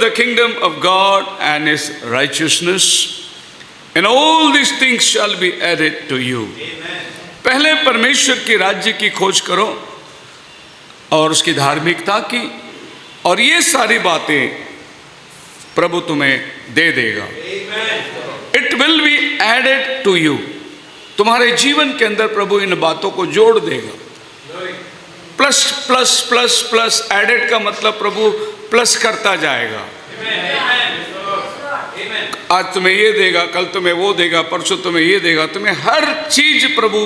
the kingdom of God and his righteousness, and all these things shall be added to you. पहले परमेश्वर की राज्य की खोज करो और उसकी धार्मिकता की, और ये सारी बातें प्रभु तुम्हें दे देगा. It will be added to you. तुम्हारे जीवन के अंदर प्रभु इन बातों को जोड़ देगा. Plus plus plus plus, added का मतलब प्रभु प्लस करता जाएगा. आज तुम्हें ये देगा, कल तुम्हें वो देगा, परसों तुम्हें ये देगा, तुम्हें हर चीज प्रभु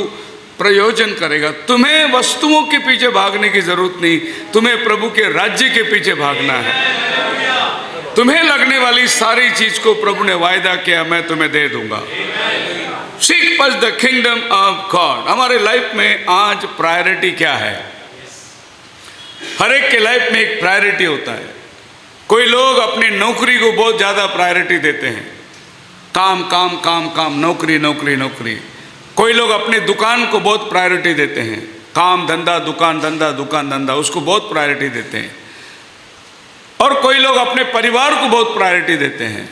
प्रयोजन करेगा. तुम्हें वस्तुओं के पीछे भागने की जरूरत नहीं, तुम्हें प्रभु के राज्य के पीछे भागना है. तुम्हें लगने वाली सारी चीज को प्रभु ने वायदा किया, मैं तुम्हें दे दूंगा. Seek first the kingdom of God. हमारे लाइफ में आज प्रायोरिटी क्या है? हर एक के लाइफ में एक प्रायोरिटी होता है. कोई लोग अपनी नौकरी को बहुत ज़्यादा प्रायोरिटी देते हैं. काम काम काम काम, नौकरी नौकरी नौकरी. कोई लोग अपनी दुकान को बहुत प्रायोरिटी देते हैं. काम धंधा, दुकान धंधा, दुकान धंधा, उसको बहुत प्रायोरिटी देते हैं. और कोई लोग अपने परिवार को बहुत प्रायोरिटी देते हैं.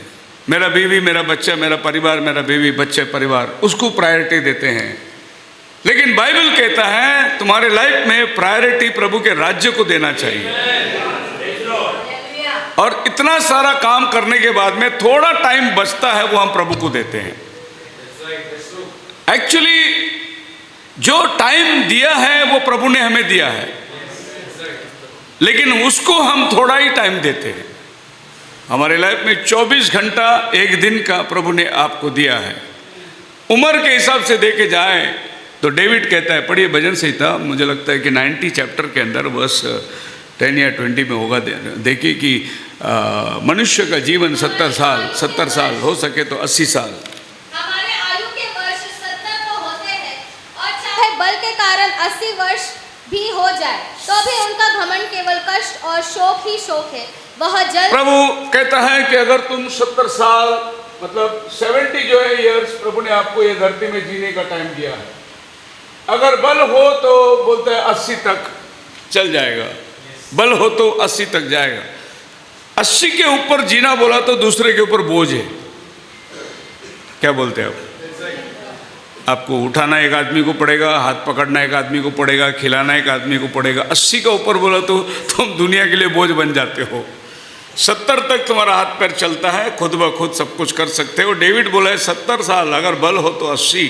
मेरा बीवी, मेरा बच्चा, मेरा परिवार, मेरा बीवी, बच्चे, परिवार, उसको प्रायोरिटी देते हैं. लेकिन बाइबल कहता है तुम्हारे लाइफ में प्रायोरिटी प्रभु के राज्य को देना चाहिए. और इतना सारा काम करने के बाद में थोड़ा टाइम बचता है, वो हम प्रभु को देते हैं. एक्चुअली जो टाइम दिया है वो प्रभु ने हमें दिया है, लेकिन उसको हम थोड़ा ही टाइम देते हैं. हमारे लाइफ में 24 घंटा एक दिन का प्रभु ने आपको दिया है. उम्र के हिसाब से देके जाए तो डेविड कहता है, पढ़िए भजन संहिता, मुझे लगता है कि 90 चैप्टर के अंदर वर्स 10 या 20 में होगा. देखिए कि मनुष्य का जीवन 70 साल हो सके तो 80 साल. हमारे आयु के वर्ष 70 तो होते हैं, और चाहे बल के कारण 80 वर्ष भी हो जाए तो भी उनका घमंड केवल कष्ट और शोक ही शोक है. वह जल प्रभु कहता है कि अगर तुम 70 साल मतलब 70 जो है ईयर्स, प्रभु ने आपको ये धरती में जीने का टाइम दिया है. अगर बल हो तो बोलते हैं 80 तक चल जाएगा. बल हो तो 80 तक जाएगा. 80 के ऊपर जीना बोला तो दूसरे के ऊपर बोझ है. क्या बोलते हैं आप? आपको उठाना एक आदमी को पड़ेगा, हाथ पकड़ना एक आदमी को पड़ेगा, खिलाना एक आदमी को पड़ेगा. 80 का ऊपर बोला तो तुम दुनिया के लिए बोझ बन जाते हो. 70 तक तुम्हारा हाथ पैर चलता है, खुद ब खुद सब कुछ कर सकते हो. डेविड बोला है 70 साल, अगर बल हो तो 80.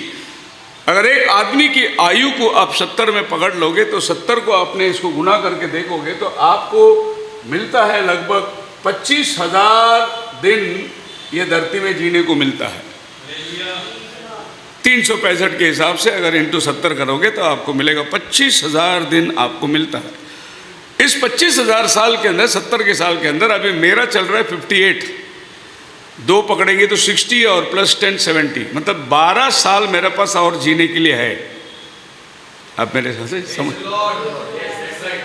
अगर एक आदमी की आयु को आप 70 में पकड़ लोगे तो 70 को आपने इसको गुना करके देखोगे तो आपको मिलता है लगभग 25,000 दिन ये धरती में जीने को मिलता है. 365 के हिसाब से अगर इंटू 70 करोगे तो आपको मिलेगा 25,000 दिन आपको मिलता है. इस 25,000 साल के अंदर, 70 के साल के अंदर, अभी मेरा चल रहा है 58. 2 पकड़ेंगे तो 60 और प्लस 10 70, मतलब 12 साल मेरे पास और जीने के लिए है. आप मेरे साथ समझ.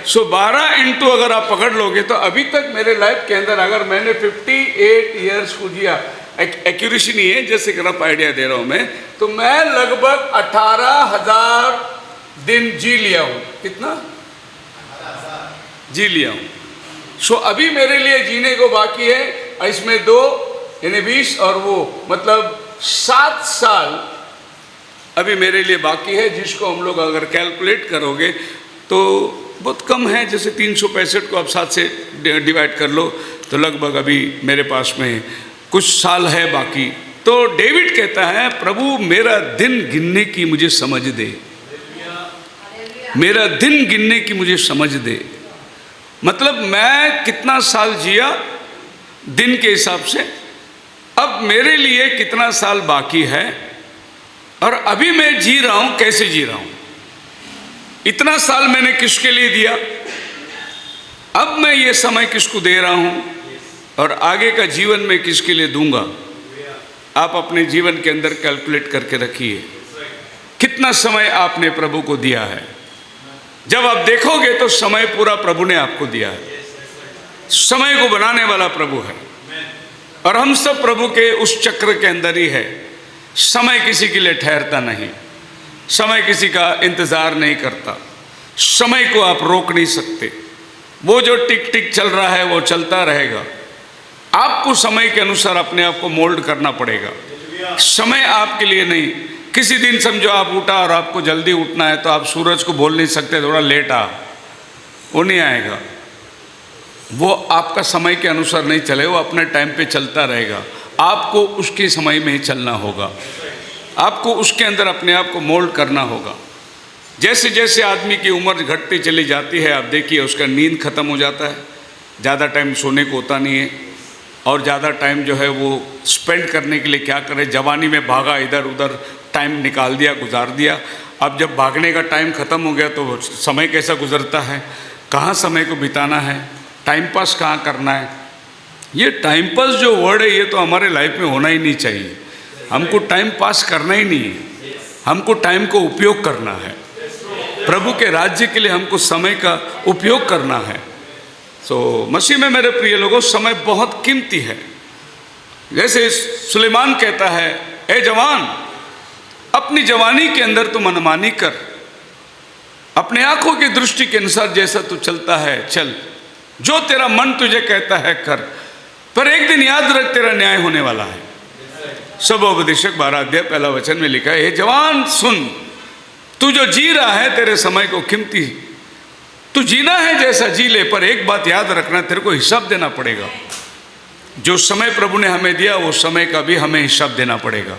सो 12 इंटू अगर आप पकड़ लोगे तो अभी तक मेरे लाइफ के अंदर अगर मैंने 58 ईयर्स को जिया, एक्यूरेसी नहीं है, जैसे कि रफ आइडिया दे रहा हूं मैं, तो मैं लगभग 18,000 दिन जी लिया हूं. कितना जी लिया हूं. सो अभी मेरे लिए जीने को बाकी है. इसमें 2 यानी 20 और वो मतलब 7 साल अभी मेरे लिए बाकी है, जिसको हम लोग अगर कैलकुलेट करोगे तो बहुत कम है. जैसे 365 को आप 7 से डिवाइड कर लो तो लगभग अभी मेरे पास में कुछ साल है बाकी. तो डेविड कहता है, प्रभु मेरा दिन गिनने की मुझे समझ दे, मेरा दिन गिनने की मुझे समझ दे. मतलब मैं कितना साल जिया दिन के हिसाब से, अब मेरे लिए कितना साल बाकी है, और अभी मैं जी रहा हूं, कैसे जी रहा हूं. इतना साल मैंने किसके लिए दिया, अब मैं ये समय किसको दे रहा हूं, और आगे का जीवन में किसके लिए दूंगा. आप अपने जीवन के अंदर कैलकुलेट करके रखिए कितना समय आपने प्रभु को दिया है. जब आप देखोगे तो समय पूरा प्रभु ने आपको दिया है. समय को बनाने वाला प्रभु है, और हम सब प्रभु के उस चक्र के अंदर ही है. समय किसी के लिए ठहरता नहीं, समय किसी का इंतजार नहीं करता, समय को आप रोक नहीं सकते. वो जो टिक टिक चल रहा है वो चलता रहेगा. आपको समय के अनुसार अपने आप को मोल्ड करना पड़ेगा। समय आपके लिए नहीं। किसी दिन समझो आप उठा और आपको जल्दी उठना है तो आप सूरज को बोल नहीं सकते थोड़ा लेट आ, वो नहीं आएगा। वो आपका समय के अनुसार नहीं चले, वो अपने टाइम पे चलता रहेगा। आपको उसके समय में ही चलना होगा, आपको उसके अंदर अपने आप को मोल्ड करना होगा। जैसे जैसे आदमी की उम्र घटती चली जाती है, आप देखिए उसका नींद खत्म हो जाता है, ज़्यादा टाइम सोने को होता नहीं है, और ज़्यादा टाइम जो है वो स्पेंड करने के लिए क्या करे, जवानी में भागा, इधर उधर टाइम निकाल दिया, गुजार दिया। अब जब भागने का टाइम ख़त्म हो गया तो समय कैसा गुजरता है, कहाँ समय को बिताना है, टाइम पास कहाँ करना है। ये टाइम पास जो वर्ड है ये तो हमारे लाइफ में होना ही नहीं चाहिए। हमको टाइम पास करना ही नहीं है, हमको टाइम को उपयोग करना है। प्रभु के राज्य के लिए हमको समय का उपयोग करना है। मसीह में मेरे प्रिय लोगों, समय बहुत कीमती है। जैसे सुलेमान कहता है, ए जवान, अपनी जवानी के अंदर तू मनमानी कर, अपने आंखों की दृष्टि के अनुसार जैसा तू चलता है चल, जो तेरा मन तुझे कहता है कर, पर एक दिन याद रख तेरा न्याय होने वाला है। सबोपदेशक 12 अध्याय 1 वचन में लिखा है, हे जवान सुन, तू जो जी रहा है तेरे समय को कीमती, तू जीना है जैसा जी ले, पर एक बात याद रखना, तेरे को हिसाब देना पड़ेगा। जो समय प्रभु ने हमें दिया वो समय का भी हमें हिसाब देना पड़ेगा।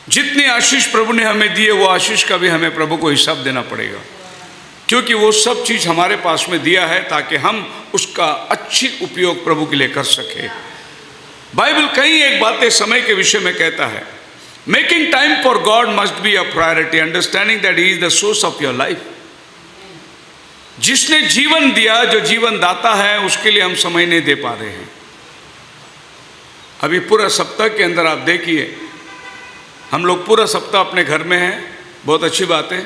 जितनी आशीष प्रभु ने हमें दी है वो आशीष का भी हमें प्रभु को हिसाब देना पड़ेगा, क्योंकि वो सब चीज़ हमारे पास में दिया है ताकि हम उसका अच्छी उपयोग प्रभु के लिए कर सके। बाइबल कई एक बातें समय के विषय में कहता है। Making time for God must be a priority, understanding that he is the source of your life. जिसने जीवन दिया, जो जीवन दाता है, उसके लिए हम समय नहीं दे पा रहे हैं। अभी पूरा सप्ताह के अंदर आप देखिए, हम लोग पूरा सप्ताह अपने घर में हैं, बहुत अच्छी बात है।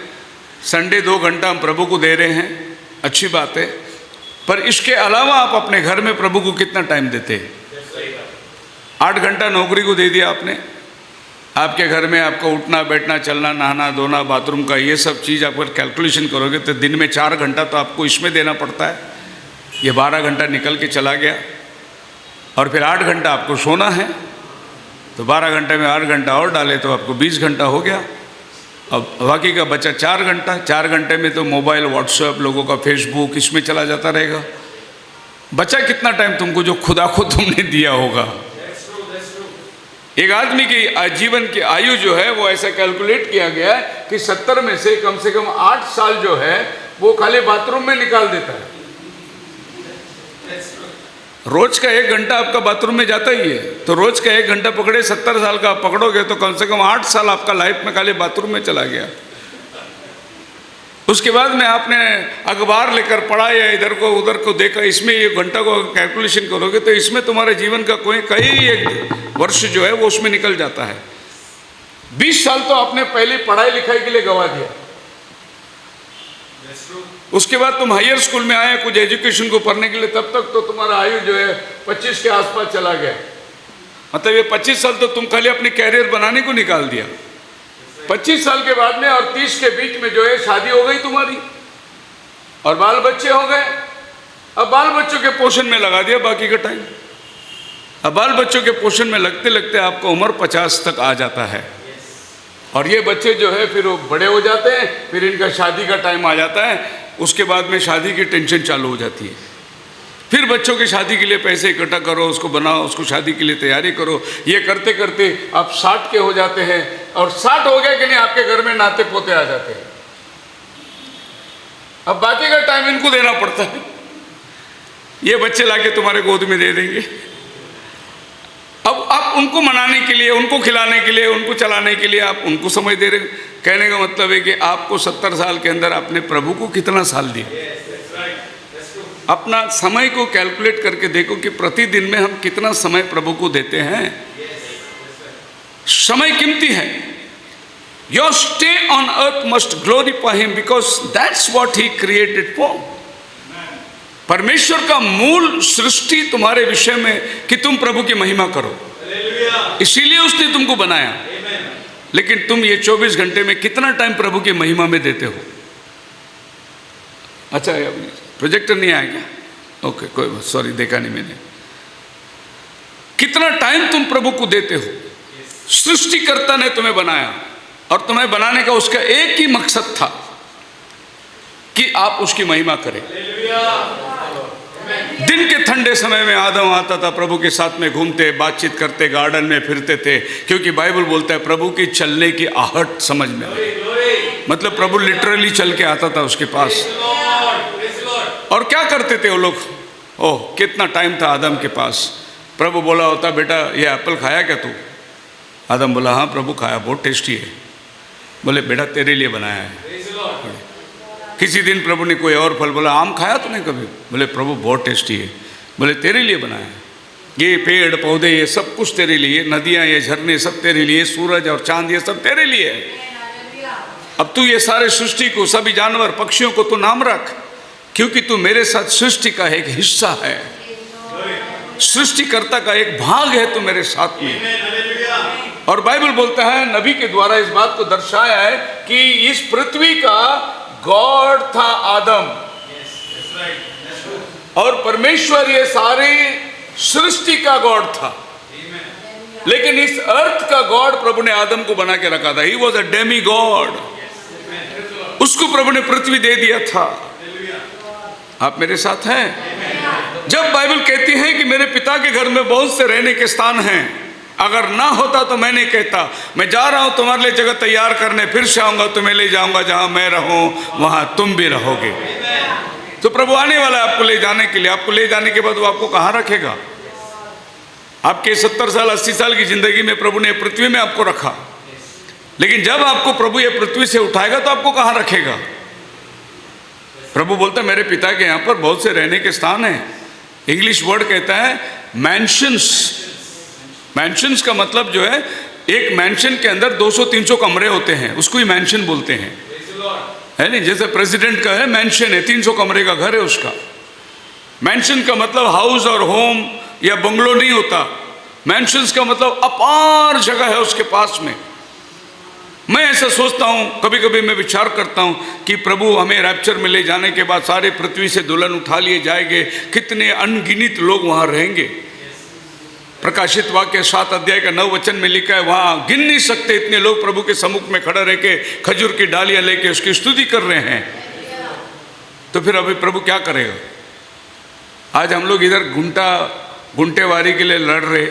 संडे 2 घंटा हम प्रभु को दे रहे हैं, अच्छी बात है। पर इसके अलावा आप अपने घर में प्रभु को कितना टाइम देते हैं? 8 घंटा नौकरी को दे दिया आपने, आपके घर में आपका उठना बैठना चलना नहाना धोना बाथरूम का ये सब चीज़ आप अगर कैलकुलेशन करोगे तो दिन में 4 घंटा तो आपको इसमें देना पड़ता है। ये 12 घंटा निकल के चला गया, और फिर 8 घंटा आपको सोना है, तो 12 घंटे में 8 घंटा और डाले तो आपको 20 घंटा हो गया। अब बाकी का बचा 4 घंटा। 4 घंटे में तो मोबाइल, व्हाट्सएप, लोगों का फेसबुक, इसमें चला जाता रहेगा। बचा कितना टाइम तुमको जो खुदा को तुमने दिया होगा? एक आदमी की जीवन की आयु जो है वो ऐसा कैलकुलेट किया गया है कि 70 में से कम 8 साल जो है वो खाली बाथरूम में निकाल देता है। रोज का 1 घंटा आपका बाथरूम में जाता ही है, तो रोज का 1 घंटा पकड़े, 70 साल का आप पकड़ोगे तो कम से कम 8 साल आपका लाइफ में खाली बाथरूम में चला गया। उसके बाद में आपने अखबार लेकर पढ़ा या इधर को उधर को देखा, इसमें 1 घंटा को कैलकुलेशन करोगे तो इसमें तुम्हारे जीवन का कई एक वर्ष जो है वो उसमें निकल जाता है। 20 साल तो आपने पहले पढ़ाई लिखाई के लिए गंवा दिया। उसके बाद तुम हायर स्कूल में आए कुछ एजुकेशन को पढ़ने के लिए, तब तक तो तुम्हारा आयु जो है 25 के आसपास चला गया। मतलब ये 25 साल तो तुम खाली अपनी कैरियर बनाने को निकाल दिया। 25 साल के बाद में और 30 के बीच में जो है शादी हो गई तुम्हारी, और बाल बच्चे हो गए। अब बाल बच्चों के पोषण में लगा दिया बाकी का टाइम। अब बाल बच्चों के पोषण में लगते लगते आपका उम्र 50 तक आ जाता है, और ये बच्चे जो है फिर वो बड़े हो जाते हैं, फिर इनका शादी का टाइम आ जाता है। उसके बाद में शादी की टेंशन चालू हो जाती है। फिर बच्चों की शादी के लिए पैसे इकट्ठा करो, उसको बनाओ, उसको शादी के लिए तैयारी करो। ये करते करते आप 60 के हो जाते हैं, और 60 हो गए कि नहीं आपके घर में नाते पोते आ जाते हैं। अब बाकी का टाइम इनको देना पड़ता है। ये बच्चे लाके तुम्हारे गोद में दे देंगे। अब आप उनको मनाने के लिए, उनको खिलाने के लिए, उनको चलाने के लिए आप उनको समय दे रहे। कहने का मतलब है कि आपको 70 साल के अंदर आपने प्रभु को कितना साल दिया। अपना समय को कैलकुलेट करके देखो कि प्रतिदिन में हम कितना समय प्रभु को देते हैं। समय कीमती है। Your stay on earth must glorify him because that's what he created for. परमेश्वर का मूल सृष्टि तुम्हारे विषय में कि तुम प्रभु की महिमा करो, इसीलिए उसने तुमको बनाया। लेकिन तुम ये 24 घंटे में कितना टाइम प्रभु की महिमा में देते हो? अच्छा, प्रोजेक्टर नहीं आया क्या? ओके, कोई बात, सॉरी, देखा नहीं मैंने। कितना टाइम तुम प्रभु को देते हो। सृष्टिकर्ता ने तुम्हें बनाया और तुम्हें बनाने का उसका एक ही मकसद था कि आप उसकी महिमा करें। दिन के ठंडे समय में आदम आता था, प्रभु के साथ में घूमते, बातचीत करते, गार्डन में फिरते थे, क्योंकि बाइबल बोलता है प्रभु की चलने की आहट समझ में आई। मतलब प्रभु लिटरली चल के आता था उसके पास। और क्या करते थे वो लोग? ओह, कितना टाइम था आदम के पास। प्रभु बोला होता, बेटा ये एप्पल खाया क्या तू? आदम बोला हाँ प्रभु खाया, बहुत टेस्टी है। बोले बेटा तेरे लिए बनाया है। किसी दिन प्रभु ने कोई और फल बोला, आम खाया तूने कभी? बोले प्रभु बहुत टेस्टी है। बोले तेरे लिए बनाया है, ये पेड़ पौधे ये सब कुछ तेरे लिए, नदियाँ ये झरने सब तेरे लिए, सूरज और चांद ये सब तेरे लिए है। अब तू ये सारे सृष्टि को, सभी जानवर पक्षियों को तू नाम रख, क्योंकि तू मेरे साथ सृष्टि का एक हिस्सा है, सृष्टिकर्ता का एक भाग है तू मेरे साथ में। और बाइबल बोलता है, नबी के द्वारा इस बात को दर्शाया है कि इस पृथ्वी का गॉड था आदम, और परमेश्वर ये सारी सृष्टि का गॉड था। लेकिन इस अर्थ का गॉड प्रभु ने आदम को बना के रखा था। He was a Demi God. उसको प्रभु ने पृथ्वी दे दिया था। आप मेरे साथ हैं? जब बाइबल कहती है कि मेरे पिता के घर में बहुत से रहने के स्थान हैं, अगर ना होता तो मैं नहीं कहता, मैं जा रहा हूं तुम्हारे लिए जगह तैयार करने, फिर से आऊंगा तुम्हें ले जाऊंगा, जहां मैं रहूं वहां तुम भी रहोगे। तो प्रभु आने वाला है आपको ले जाने के लिए। आपको ले जाने के बाद वो आपको कहां रखेगा? आपके 70 साल 80 साल की जिंदगी में प्रभु ने पृथ्वी में आपको रखा, लेकिन जब आपको प्रभु ये पृथ्वी से उठाएगा तो आपको कहां रखेगा? प्रभु बोलता है मेरे पिता के यहाँ पर बहुत से रहने के स्थान हैं। इंग्लिश वर्ड कहता है मैंशंस। मैंशंस का मतलब जो है, एक मैंशन के अंदर 200-300 कमरे होते हैं, उसको ही मैंशन बोलते हैं, है नहीं? जैसे प्रेसिडेंट का है मैंशन है, 300 कमरे का घर है उसका। मैंशन का मतलब हाउस और होम या बंगलो नहीं होता। मैंशंस का मतलब अपार जगह है उसके पास में। मैं ऐसा सोचता हूँ, कभी कभी मैं विचार करता हूँ कि प्रभु हमें रैप्चर में ले जाने के बाद सारे पृथ्वी से दुल्हन उठा लिए जाएंगे, कितने अनगिनत लोग वहाँ रहेंगे। प्रकाशित वाक्य 7 अध्याय का 9 वचन में लिखा है, वहाँ गिन नहीं सकते इतने लोग प्रभु के सम्मुख में खड़े रह के खजूर की डालियाँ लेके उसकी स्तुति कर रहे हैं। तो फिर अभी प्रभु क्या करेगा? आज हम लोग इधर घुंटेवारी के लिए लड़ रहे,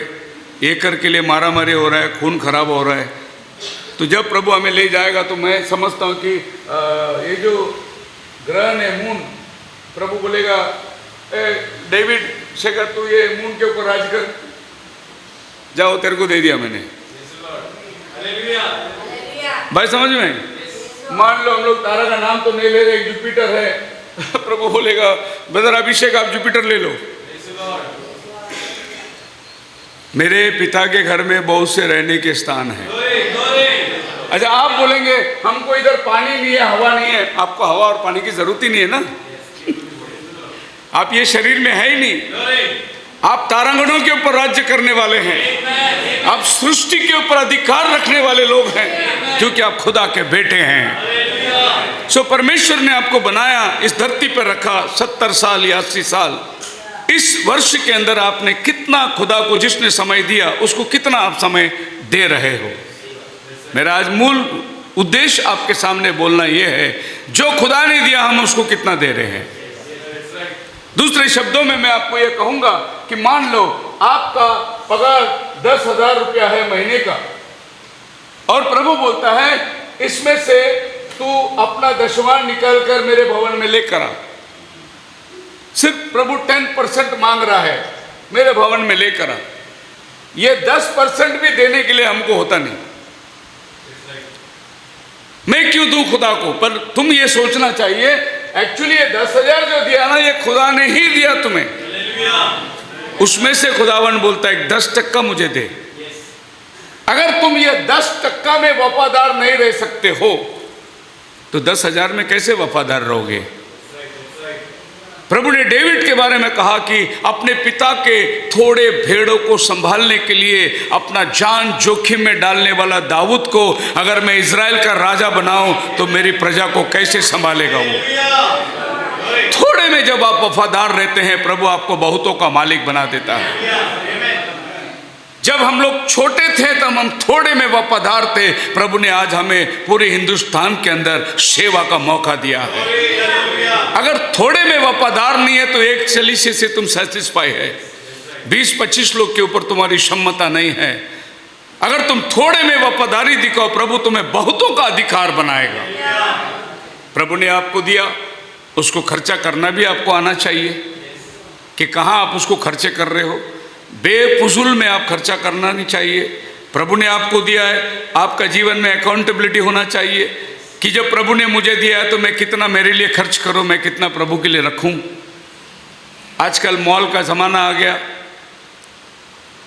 एकर के लिए मारामारी हो रहा है, खून खराब हो रहा है। तो जब प्रभु हमें ले जाएगा तो मैं समझता हूँ कि ये जो ग्रहण है मून, प्रभु बोलेगा डेविड शेखर तू ये मून के ऊपर राज कर, जाओ तेरे को दे दिया मैंने। भाई समझ में? मान लो हम लोग तारा का नाम तो नहीं ले रहे, जुपिटर है, प्रभु बोलेगा ब्रदर अभिषेक आप जुपिटर ले लो। मेरे पिता के घर में बहुत से रहने के स्थान हैं। अच्छा आप बोलेंगे हमको इधर पानी नहीं है, हवा नहीं है। आपको हवा और पानी की जरूरत ही नहीं है ना, आप ये शरीर में है ही नहीं। आप तारांगणों के ऊपर राज्य करने वाले हैं, आप सृष्टि के ऊपर अधिकार रखने वाले लोग हैं, क्योंकि आप खुदा के बेटे हैं। सो परमेश्वर ने आपको बनाया, इस धरती पर रखा 70 साल या 80 साल। इस वर्ष के अंदर आपने कितना खुदा को जिसने समय दिया उसको कितना आप समय दे रहे हो? मेरा आज मूल उद्देश्य आपके सामने बोलना यह है, जो खुदा ने दिया हम उसको कितना दे रहे हैं। दूसरे शब्दों में मैं आपको यह कहूंगा कि मान लो आपका पगार 10,000 रुपया है महीने का, और प्रभु बोलता है इसमें से तू अपना दशवां निकाल कर मेरे भवन में लेकर आ। सिर्फ प्रभु 10% मांग रहा है, मेरे भवन में लेकर आ। ये 10% भी देने के लिए हमको होता नहीं। मैं क्यों दूं खुदा को? पर तुम ये सोचना चाहिए एक्चुअली ये 10,000 जो दिया ना, ये खुदा ने ही दिया तुम्हें। उसमें से खुदावन बोलता है 10% मुझे दे। अगर तुम ये 10% में वफादार नहीं रह सकते हो तो 10,000 में कैसे वफादार रहोगे? प्रभु ने डेविड के बारे में कहा कि अपने पिता के थोड़े भेड़ों को संभालने के लिए अपना जान जोखिम में डालने वाला दाऊद को अगर मैं इज़राइल का राजा बनाऊं तो मेरी प्रजा को कैसे संभालेगा वो? थोड़े में जब आप वफादार रहते हैं, प्रभु आपको बहुतों का मालिक बना देता है। जब हम लोग छोटे थे तब हम थोड़े में वफादार थे, प्रभु ने आज हमें पूरे हिंदुस्तान के अंदर सेवा का मौका दिया है। अगर थोड़े में वफादार नहीं है तो एक चलीसे से तुम सैटिस्फाई है, 20-25 लोग के ऊपर तुम्हारी क्षमता नहीं है। अगर तुम थोड़े में वफादारी दिखाओ, प्रभु तुम्हें बहुतों का अधिकार बनाएगा। प्रभु ने आपको दिया, उसको खर्चा करना भी आपको आना चाहिए कि कहाँ आप उसको खर्चे कर रहे हो। बेफजूल में आप खर्चा करना नहीं चाहिए। प्रभु ने आपको दिया है, आपका जीवन में अकाउंटेबिलिटी होना चाहिए कि जब प्रभु ने मुझे दिया है तो मैं कितना मेरे लिए खर्च करूं, मैं कितना प्रभु के लिए रखूं। आजकल मॉल का ज़माना आ गया।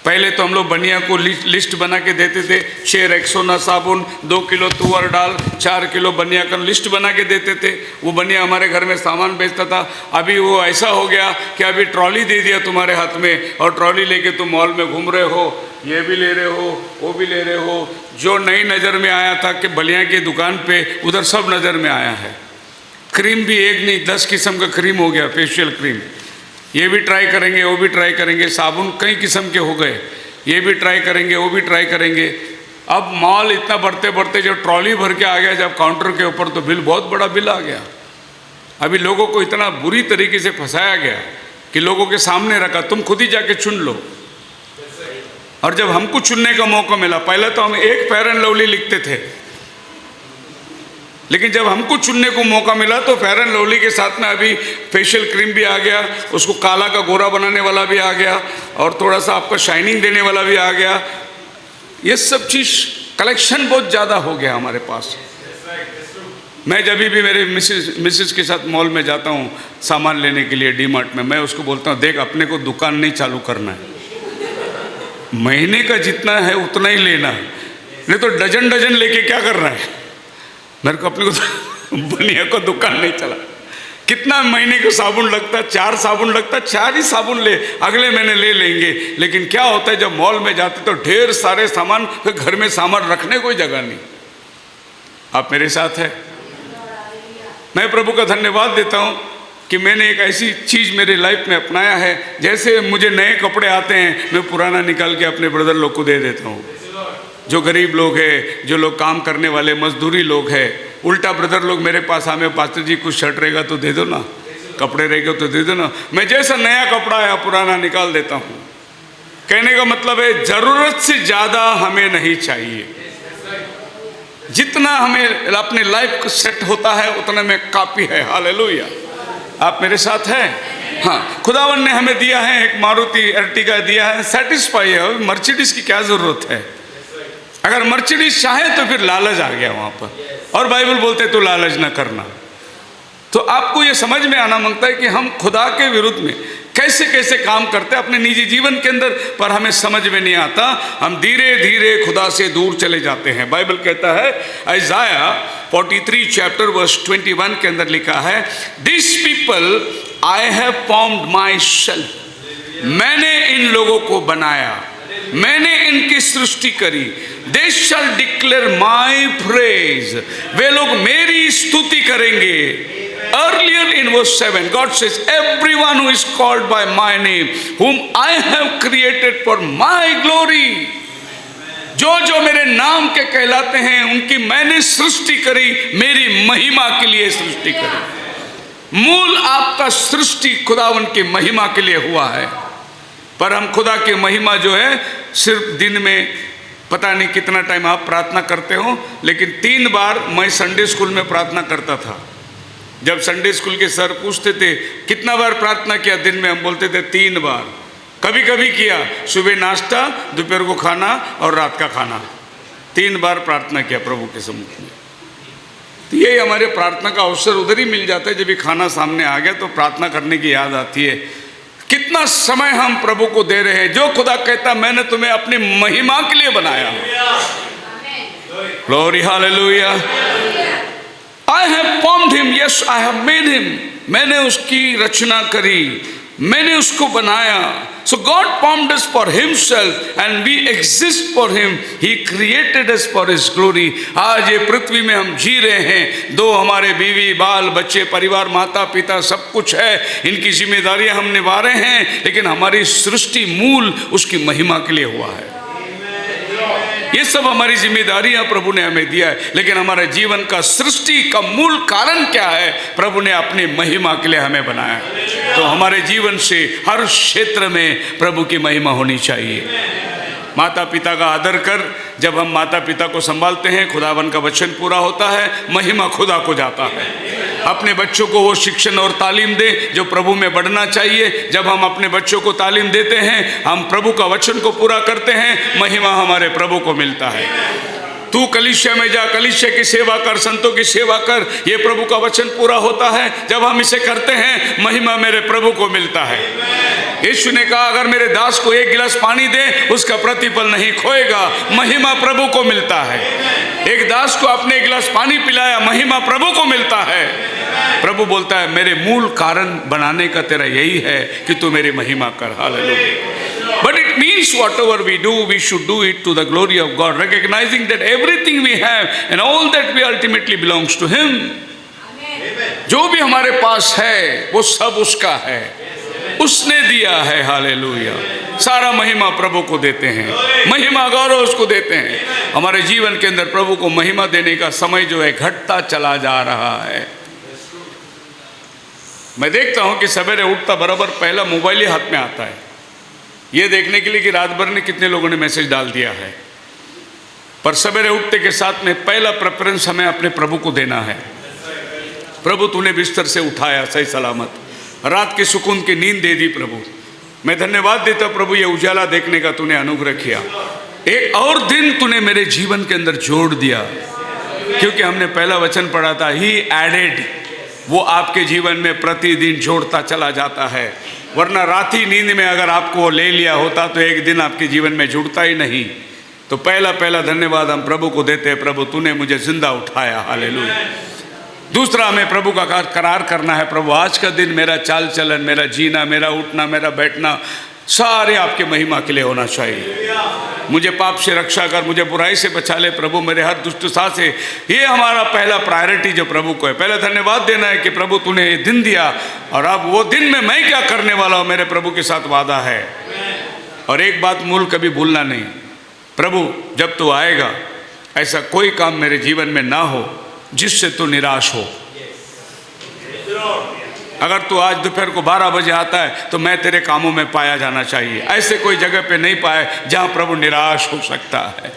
पहले तो हम लोग बनिया को लिस्ट बना के देते थे, 6 रेक्सोना साबुन, 2 किलो तुअर डाल, 4 किलो बनिया का लिस्ट बना के देते थे। वो बनिया हमारे घर में सामान बेचता था। अभी वो ऐसा हो गया कि अभी ट्रॉली दे दिया तुम्हारे हाथ में और ट्रॉली लेके तुम मॉल में घूम रहे हो, ये भी ले रहे हो, वो भी ले रहे हो। जो नई नज़र में आया था कि बलिया की दुकान पे, उधर सब नज़र में आया है। क्रीम भी एक नहीं 10 किस्म का क्रीम हो गया, फेशियल क्रीम। ये भी ट्राई करेंगे, वो भी ट्राई करेंगे। साबुन कई किस्म के हो गए, ये भी ट्राई करेंगे, वो भी ट्राई करेंगे। अब मॉल इतना बढ़ते बढ़ते जब ट्रॉली भर के आ गया जब काउंटर के ऊपर, तो बिल, बहुत बड़ा बिल आ गया। अभी लोगों को इतना बुरी तरीके से फंसाया गया कि लोगों के सामने रखा, तुम खुद ही जाके चुन लो। और जब हमको चुनने का मौका मिला, पहले तो हम एक फेयर एंड लवली लिखते थे, लेकिन जब हमको चुनने को मौका मिला तो फेयर एंड लवली के साथ में अभी फेशियल क्रीम भी आ गया, उसको काला का गोरा बनाने वाला भी आ गया, और थोड़ा सा आपको शाइनिंग देने वाला भी आ गया। ये सब चीज़ कलेक्शन बहुत ज़्यादा हो गया हमारे पास। मैं जब भी मेरे मिसेस के साथ मॉल में जाता हूँ सामान लेने के लिए, डी-मार्ट में, मैं उसको बोलता हूँ, देख अपने को दुकान नहीं चालू करना है, महीने का जितना है उतना ही लेना, नहीं तो डजन डजन लेके क्या करना है। मेरे को अपने को बनिया को दुकान नहीं चला। कितना महीने को साबुन लगता है, 4 साबुन लगता है, 4 ही साबुन ले, अगले महीने ले लेंगे। लेकिन क्या होता है जब मॉल में जाते तो ढेर सारे सामान, फिर घर में सामान रखने कोई जगह नहीं। आप मेरे साथ है। मैं प्रभु का धन्यवाद देता हूँ कि मैंने एक ऐसी चीज़ मेरे लाइफ में अपनाया है, जैसे मुझे नए कपड़े आते हैं मैं पुराना निकाल के अपने ब्रदर लोग को दे देता हूँ। जो गरीब लोग हैं, जो लोग काम करने वाले मजदूरी लोग हैं, उल्टा ब्रदर लोग मेरे पास आए, पास्टर जी कुछ शर्ट रहेगा तो दे दो ना, कपड़े रहेगा तो दे दो ना। मैं जैसा नया कपड़ा है पुराना निकाल देता हूँ। कहने का मतलब है ज़रूरत से ज़्यादा हमें नहीं चाहिए। जितना हमें अपने लाइफ को सेट होता है उतना में काफ़ी है। हालेलुया। आप मेरे साथ हैं? हाँ, खुदावन ने हमें दिया है, एक मारुति अर्टिगा दिया है, सेटिस्फाई है। मर्सिडीज की क्या ज़रूरत है? अगर मर्सिडीज चाहे तो फिर लालच आ गया वहाँ पर, और बाइबल बोलते तो लालच ना करना। तो आपको ये समझ में आना मांगता है कि हम खुदा के विरुद्ध में कैसे कैसे काम करते हैं अपने निजी जीवन के अंदर, पर हमें समझ में नहीं आता। हम धीरे धीरे खुदा से दूर चले जाते हैं। बाइबल कहता है, Isaiah 43 चैप्टर वर्स 21 के अंदर लिखा है, this people I have formed my self, मैंने इन लोगों को बनाया, मैंने इनकी सृष्टि करी। दे शैल डिक्लेयर माई प्रेज, वे लोग मेरी स्तुति करेंगे। Earlier in verse 7, God says, everyone who is called by my name, whom I have created for my glory, जो जो मेरे नाम के कहलाते हैं उनकी मैंने सृष्टि करी, मेरी महिमा के लिए सृष्टि करी। मूल आपका सृष्टि खुदावन की महिमा के लिए हुआ है। पर हम खुदा की महिमा जो है सिर्फ दिन में पता नहीं कितना टाइम आप प्रार्थना करते हो, लेकिन 3 बार मैं संडे स्कूल में प्रार्थना करता था। जब संडे स्कूल के सर पूछते थे कितना बार प्रार्थना किया दिन में, हम बोलते थे 3 बार। कभी कभी किया, सुबह नाश्ता, दोपहर को खाना और रात का खाना, 3 बार प्रार्थना किया प्रभु के सम्मुख में। तो यही हमारे प्रार्थना का अवसर उधर ही मिल जाता है जब भी खाना सामने आ गया तो प्रार्थना करने की याद आती है। कितना समय हम प्रभु को दे रहे हैं। जो खुदा कहता मैंने तुम्हें अपनी महिमा के लिए बनाया। Glory hallelujah. I have formed him, yes I have made him, मैंने उसकी रचना करी, मैंने उसको बनाया। So God formed us for himself and we exist for him. He created us for his glory. आज ये पृथ्वी में हम जी रहे हैं, 2 हमारे बीवी, बाल, बच्चे, परिवार, माता पिता सब कुछ है, इनकी जिम्मेदारियां हम निभा रहे हैं, लेकिन हमारी सृष्टि मूल उसकी महिमा के लिए हुआ है। ये सब हमारी जिम्मेदारियां प्रभु ने हमें दिया है, लेकिन हमारे जीवन का सृष्टि का मूल कारण क्या है? प्रभु ने अपनी महिमा के लिए हमें बनाया। तो हमारे जीवन से हर क्षेत्र में प्रभु की महिमा होनी चाहिए। माता पिता का आदर कर। जब हम माता पिता को संभालते हैं, खुदावन का वचन पूरा होता है, महिमा खुदा को जाता है। अपने बच्चों को वो शिक्षण और तालीम दे जो प्रभु में बढ़ना चाहिए। जब हम अपने बच्चों को तालीम देते हैं, हम प्रभु का वचन को पूरा करते हैं, महिमा हमारे प्रभु को मिलता है। तू कलीसिया में जा, कलीसिया की सेवा कर, संतों की सेवा कर, ये प्रभु का वचन पूरा होता है। जब हम इसे करते हैं, महिमा मेरे प्रभु को मिलता है। यीशु ने कहा, अगर मेरे दास को एक गिलास पानी दे, उसका प्रतिफल नहीं खोएगा, महिमा प्रभु को मिलता है। एक दास को आपने एक गिलास पानी पिलाया, महिमा प्रभु को मिलता है। प्रभु बोलता है, मेरे मूल कारण बनाने का तेरा यही है कि तू मेरी महिमा कर। Hallelujah. But it means whatever we do, we should do it to the glory of God, recognizing that everything we have and all that we ultimately belongs to Him. जो भी हमारे पास है, वो सब उसका है, उसने दिया है। हालेलुया। सारा महिमा प्रभु को देते हैं, महिमा गौरव उसको देते हैं। हमारे जीवन के अंदर प्रभु को महिमा देने का समय जो है घटता चला जा रहा है। मैं देखता हूं कि सवेरे उठता बराबर पहला मोबाइल ही हाथ में आता है, ये देखने के लिए कि रात भर ने कितने लोगों ने मैसेज डाल दिया है। पर सवेरे उठते के साथ में पहला प्रेफरेंस हमें अपने प्रभु को देना है। प्रभु तूने बिस्तर से उठाया सही सलामत, रात की सुकून की नींद दे दी। प्रभु मैं धन्यवाद देता प्रभु, ये उजाला देखने का तूने अनुग्रह किया। एक और दिन तूने मेरे जीवन के अंदर जोड़ दिया, क्योंकि हमने पहला वचन पढ़ा था, ही एडेड, वो आपके जीवन में प्रतिदिन जोड़ता चला जाता है। वरना रात ही नींद में अगर आपको ले लिया होता तो एक दिन आपके जीवन में जुड़ता ही नहीं। तो पहला धन्यवाद हम प्रभु को देते हैं, प्रभु तूने मुझे जिंदा उठाया। हालेलुया। दूसरा हमें प्रभु का करार करना है, प्रभु आज का दिन मेरा चाल चलन, मेरा जीना, मेरा उठना, मेरा बैठना सारे आपके महिमा के लिए होना चाहिए। मुझे पाप से रक्षा कर, मुझे बुराई से बचा ले प्रभु, मेरे हर दुष्टता से। ये हमारा पहला प्रायोरिटी जो प्रभु को है। पहले धन्यवाद देना है कि प्रभु तूने ये दिन दिया, और अब वो दिन में मैं क्या करने वाला हूँ, मेरे प्रभु के साथ वादा है। और एक बात मूल कभी भूलना नहीं, प्रभु जब तू आएगा ऐसा कोई काम मेरे जीवन में ना हो जिससे तू निराश हो। अगर तू आज दोपहर को 12 बजे आता है तो मैं तेरे कामों में पाया जाना चाहिए। ऐसे कोई जगह पे नहीं पाए जहां प्रभु निराश हो सकता है।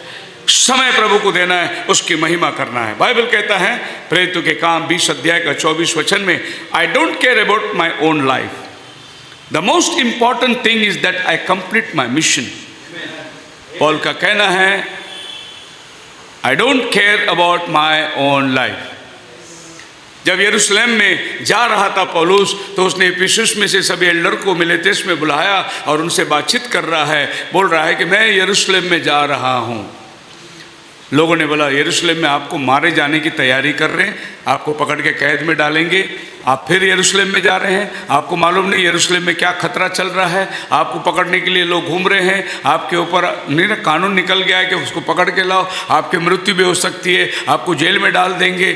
समय प्रभु को देना है, उसकी महिमा करना है। बाइबल कहता है प्रेरितों के काम 20 अध्याय का 24 वचन में, I don't care about my own life, the most important thing is that I complete my mission. Paul का कहना है, I don't care about my own life. जब यरूशलेम में जा रहा था पौलुस, तो उसने इफिसुस में से सभी एल्डर को मिलेतुस में बुलाया और उनसे बातचीत कर रहा है। बोल रहा है कि मैं यरूशलेम में जा रहा हूँ। लोगों ने बोला, यरूशलेम में आपको मारे जाने की तैयारी कर रहे हैं, आपको पकड़ के कैद में डालेंगे, आप फिर यरूशलेम में जा रहे हैं, आपको मालूम नहीं यरूशलेम में क्या खतरा चल रहा है, आपको पकड़ने के लिए लोग घूम रहे हैं, आपके ऊपर कानून निकल गया है कि उसको पकड़ के लाओ, आपकी मृत्यु भी हो सकती है, आपको जेल में डाल देंगे।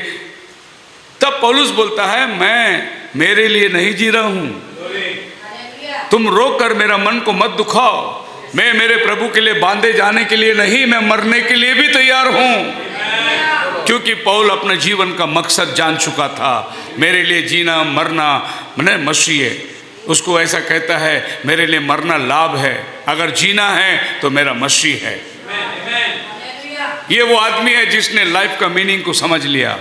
तब पौलुस बोलता है, मैं मेरे लिए नहीं जी रहा हूं, तुम रोक कर मेरा मन को मत दुखाओ। मैं मेरे प्रभु के लिए बांधे जाने के लिए नहीं, मैं मरने के लिए भी तैयार हूं। क्योंकि पौल अपने जीवन का मकसद जान चुका था, मेरे लिए जीना मरना मैंने मसीह है। उसको ऐसा कहता है, मेरे लिए मरना लाभ है, अगर जीना है तो मेरा मसीह है। ये वो आदमी है जिसने लाइफ का मीनिंग को समझ लिया।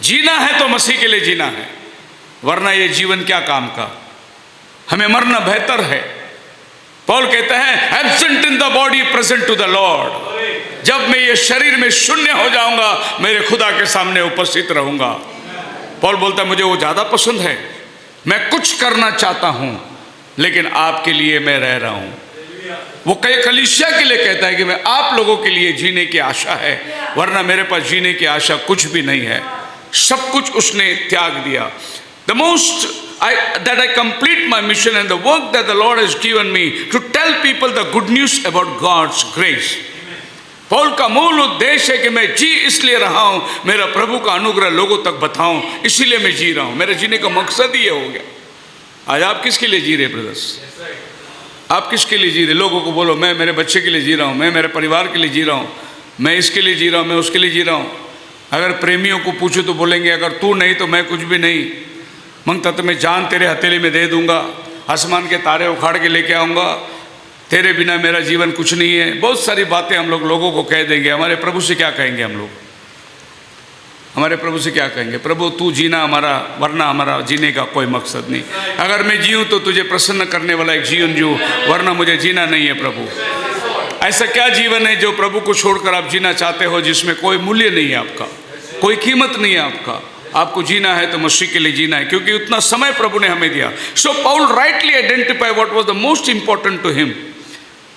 जीना है तो मसीह के लिए जीना है, वरना ये जीवन क्या काम का। हमें मरना बेहतर है। पौल कहता है, absent in the body present to the lord. जब मैं ये शरीर में शून्य हो जाऊंगा, मेरे खुदा के सामने उपस्थित रहूंगा। पौल बोलता है, मुझे वो ज्यादा पसंद है, मैं कुछ करना चाहता हूं लेकिन आपके लिए मैं रह रहा हूं। वो कई कलीसिया के लिए कहता है कि मैं आप लोगों के लिए जीने की आशा है, वरना मेरे पास जीने की आशा कुछ भी नहीं है। सब कुछ उसने त्याग दिया। The most that I complete my mission and the work that the Lord has given me to tell people the good news about God's grace. Paul का मूल उद्देश्य है कि मैं जी इसलिए रहा हूं, मेरा प्रभु का अनुग्रह लोगों तक बताऊं, इसीलिए मैं जी रहा हूं। मेरे जीने का मकसद ही ये हो गया। आज आप किसके लिए जी रहे ब्रदर्स? आप किसके लिए जी रहे? लोगों को बोलो, मैं मेरे बच्चे के लिए जी रहा हूं, मैं मेरे परिवार के लिए जी रहा हूं, मैं इसके लिए जी रहा हूँ, मैं उसके लिए जी रहा हूँ। अगर प्रेमियों को पूछूं तो बोलेंगे अगर तू नहीं तो मैं कुछ भी नहीं, मंगता तो मैं जान तेरे हथेली में दे दूंगा, आसमान के तारे उखाड़ के लेके आऊँगा, तेरे बिना मेरा जीवन कुछ नहीं है। बहुत सारी बातें हम लोगों को कह देंगे। हमारे प्रभु से क्या कहेंगे हम लोग? हमारे प्रभु से क्या कहेंगे? प्रभु तू जीना हमारा, वरना हमारा जीने का कोई मकसद नहीं। अगर मैं जीऊँ तो तुझे प्रसन्न करने वाला एक जीवन जीऊँ, वरना मुझे जीना नहीं है प्रभु। ऐसा क्या जीवन है जो प्रभु को छोड़कर आप जीना चाहते हो, जिसमें कोई मूल्य नहीं है आपका, कोई कीमत नहीं है आपका? आपको जीना है तो मसीह के लिए जीना है, क्योंकि उतना समय प्रभु ने हमें दिया। So Paul rightly identify what was the most important to him.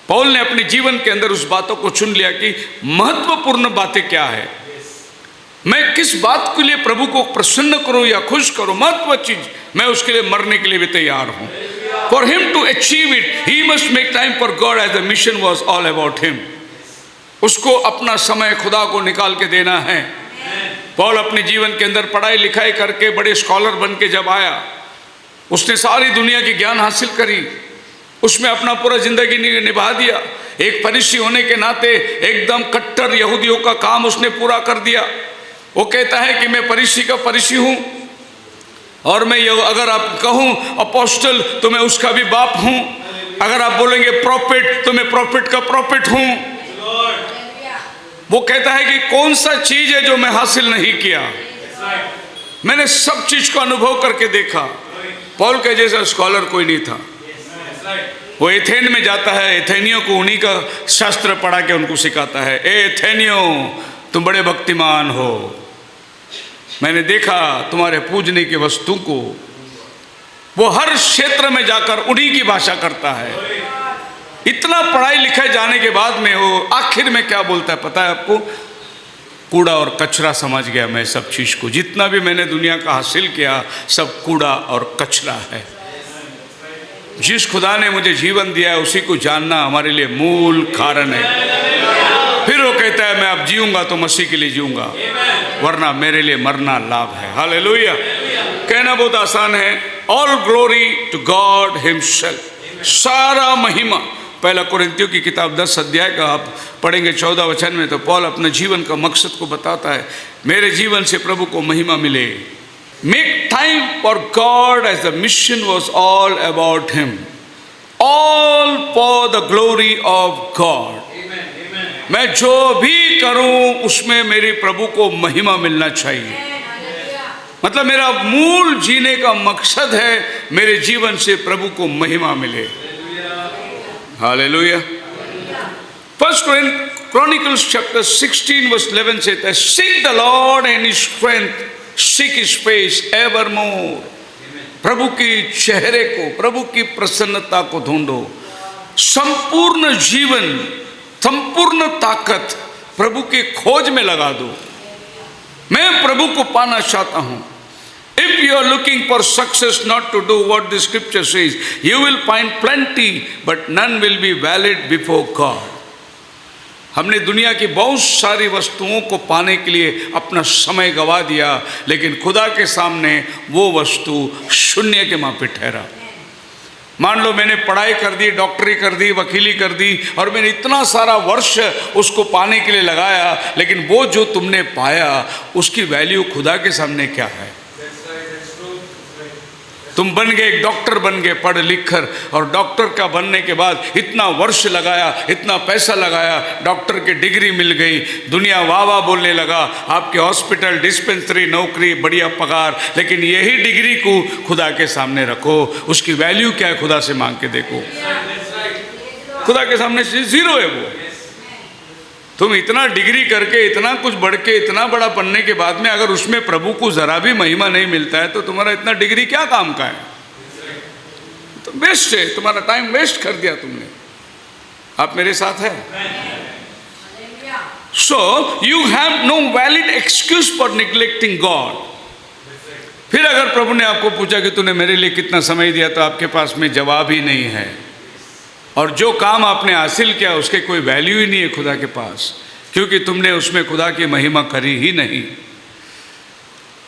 Paul ने अपने जीवन के अंदर उस बातों को चुन लिया कि महत्वपूर्ण बातें क्या है, मैं किस बात के लिए प्रभु को प्रसन्न करूं या खुश करूं। महत्व चीज, मैं उसके लिए मरने के लिए भी तैयार हूं। For him to achieve it he must make time for God, as the mission was all about him. उसको अपना समय खुदा को निकाल के देना है। पौल अपने जीवन के अंदर पढ़ाई लिखाई करके बड़े स्कॉलर बन के जब आया, उसने सारी दुनिया की ज्ञान हासिल करी, उसमें अपना पूरा जिंदगी निभा दिया। एक फरीसी होने के नाते एकदम कट्टर यहूदियों का काम उसने पूरा कर दिया। वो कहता है कि मैं फरीसी का फरीसी हूँ, और मैं अगर आप कहूँ अपोस्टल तो मैं उसका भी बाप हूँ, अगर आप बोलेंगे प्रॉफिट तो मैं प्रॉफिट का प्रॉफिट हूँ। वो कहता है कि कौन सा चीज है जो मैं हासिल नहीं किया, मैंने सब चीज को अनुभव करके देखा। पौल के जैसा स्कॉलर कोई नहीं था। वो एथेन में जाता है, एथेनियों को उन्हीं का शास्त्र पढ़ा के उनको सिखाता है। ए एथेनियों, तुम बड़े भक्तिमान हो, मैंने देखा तुम्हारे पूजने की वस्तु को। वो हर क्षेत्र में जाकर उन्हीं की भाषा करता है। इतना पढ़ाई लिखाई जाने के बाद में वो आखिर में क्या बोलता है पता है आपको? कूड़ा और कचरा समझ गया मैं सब चीज को, जितना भी मैंने दुनिया का हासिल किया सब कूड़ा और कचरा है। जिस खुदा ने मुझे जीवन दिया है उसी को जानना हमारे लिए मूल कारण है। फिर वो कहता है मैं अब जीऊंगा तो मसीह के लिए जीऊंगा, वरना मेरे लिए मरना लाभ है। हालेलुया। कहना बहुत आसान है। All glory to God himself, सारा महिमा। पहला कोरिन्थियों की किताब 10 अध्याय का आप पढ़ेंगे 14 वचन में, तो पौल अपने जीवन का मकसद को बताता है। मेरे जीवन से प्रभु को महिमा मिले। Make time for God as the mission was all about him, all for the glory of God. मैं जो भी करूं उसमें मेरे प्रभु को महिमा मिलना चाहिए। मतलब मेरा मूल जीने का मकसद है मेरे जीवन से प्रभु को महिमा मिले। Hallelujah. First Chronicles chapter 16 verse 11 कहता है, seek the Lord and his strength, seek his face evermore। प्रभु की चेहरे को, प्रभु की प्रसन्नता को ढूंढो। संपूर्ण जीवन, संपूर्ण ताकत प्रभु के खोज में लगा दो। मैं प्रभु को पाना चाहता हूं। If you are looking for success, not to do what the scripture says, you will find plenty, but none will be valid before God। हमने दुनिया की बहुत सारी वस्तुओं को पाने के लिए अपना समय गवा दिया, लेकिन खुदा के सामने वो वस्तु शून्य के मापे ठहरा। मान लो मैंने पढ़ाई कर दी, डॉक्टरी कर दी, वकीली कर दी, और मैंने इतना सारा वर्ष उसको पाने के लिए लगाया, लेकिन वो जो तुमने पाया उसकी वैल्यू खुदा के सामने क्या है? तुम बन गए, एक डॉक्टर बन गए पढ़ लिख कर, और डॉक्टर का बनने के बाद इतना वर्ष लगाया, इतना पैसा लगाया, डॉक्टर की डिग्री मिल गई, दुनिया वाह वाह बोलने लगा, आपके हॉस्पिटल, डिस्पेंसरी, नौकरी, बढ़िया पगार, लेकिन यही डिग्री को खुदा के सामने रखो, उसकी वैल्यू क्या है खुदा से मांग के देखो। खुदा के सामने जीरो है वो। तुम इतना डिग्री करके, इतना कुछ बढ़ के, इतना बड़ा बनने के बाद में अगर उसमें प्रभु को जरा भी महिमा नहीं मिलता है तो तुम्हारा इतना डिग्री क्या काम का है? तो वेस्ट है, तुम्हारा टाइम वेस्ट कर दिया तुमने। आप मेरे साथ है? So you have no valid excuse for neglecting God. फिर अगर प्रभु ने आपको पूछा कि तूने मेरे लिए कितना समय दिया, तो आपके पास में जवाब ही नहीं है, और जो काम आपने हासिल किया उसके कोई वैल्यू ही नहीं है खुदा के पास, क्योंकि तुमने उसमें खुदा की महिमा करी ही नहीं।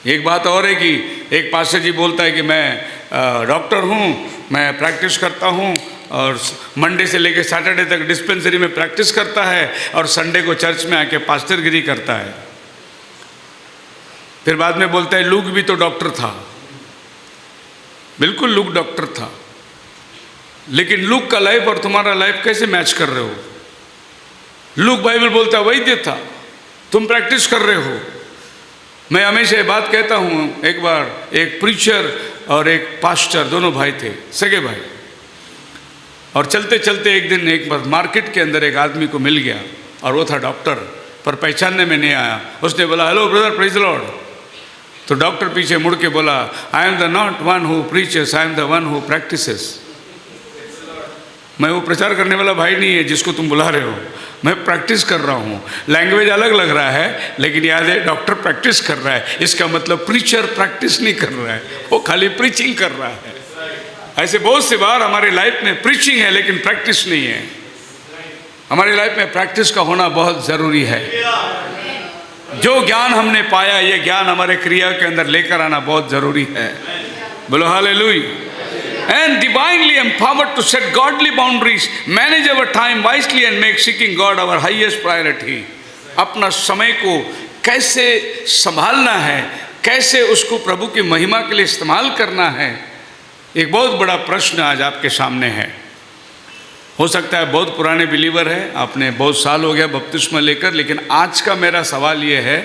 एक बात और है कि एक पास्टर जी बोलता है कि मैं डॉक्टर हूँ, मैं प्रैक्टिस करता हूँ, और मंडे से लेकर सैटरडे तक डिस्पेंसरी में प्रैक्टिस करता है और संडे को चर्च में आके पास्टरगिरी करता है। फिर बाद में बोलता है लूक भी तो डॉक्टर था। बिल्कुल लूक डॉक्टर था, लेकिन लूक का लाइफ और तुम्हारा लाइफ कैसे मैच कर रहे हो? लूक बाइबल बोलता वैद्य था, तुम प्रैक्टिस कर रहे हो। मैं हमेशा ये बात कहता हूँ, एक बार एक प्रीचर और एक पास्टर दोनों भाई थे, सगे भाई, और चलते चलते एक दिन एक बार मार्केट के अंदर एक आदमी को मिल गया और वो था डॉक्टर, पर पहचानने में नहीं आया। उसने बोला hello brother, praise the Lord. तो डॉक्टर पीछे मुड़ के बोला I am the not one who preaches, I am the one who practices. मैं वो प्रचार करने वाला भाई नहीं है जिसको तुम बुला रहे हो, मैं प्रैक्टिस कर रहा हूँ। लैंग्वेज अलग लग रहा है, लेकिन याद है डॉक्टर प्रैक्टिस कर रहा है, इसका मतलब प्रीचर प्रैक्टिस नहीं कर रहा है, वो खाली प्रीचिंग कर रहा है। ऐसे बहुत से बार हमारे लाइफ में प्रीचिंग है लेकिन प्रैक्टिस नहीं है। हमारे लाइफ में प्रैक्टिस का होना बहुत ज़रूरी है। जो ज्ञान हमने पाया, ये ज्ञान हमारे क्रिया के अंदर लेकर आना बहुत ज़रूरी है। बोलो hallelujah. And divinely empowered to set godly boundaries, manage our time wisely and make seeking God our highest priority. अपना समय को कैसे संभालना है, कैसे उसको प्रभु की महिमा के लिए इस्तेमाल करना है, एक बहुत बड़ा प्रश्न आज आपके सामने है। हो सकता है बहुत पुराने बिलीवर है, आपने बहुत साल हो गया बपतिस्मा लेकर, लेकिन आज का मेरा सवाल ये है,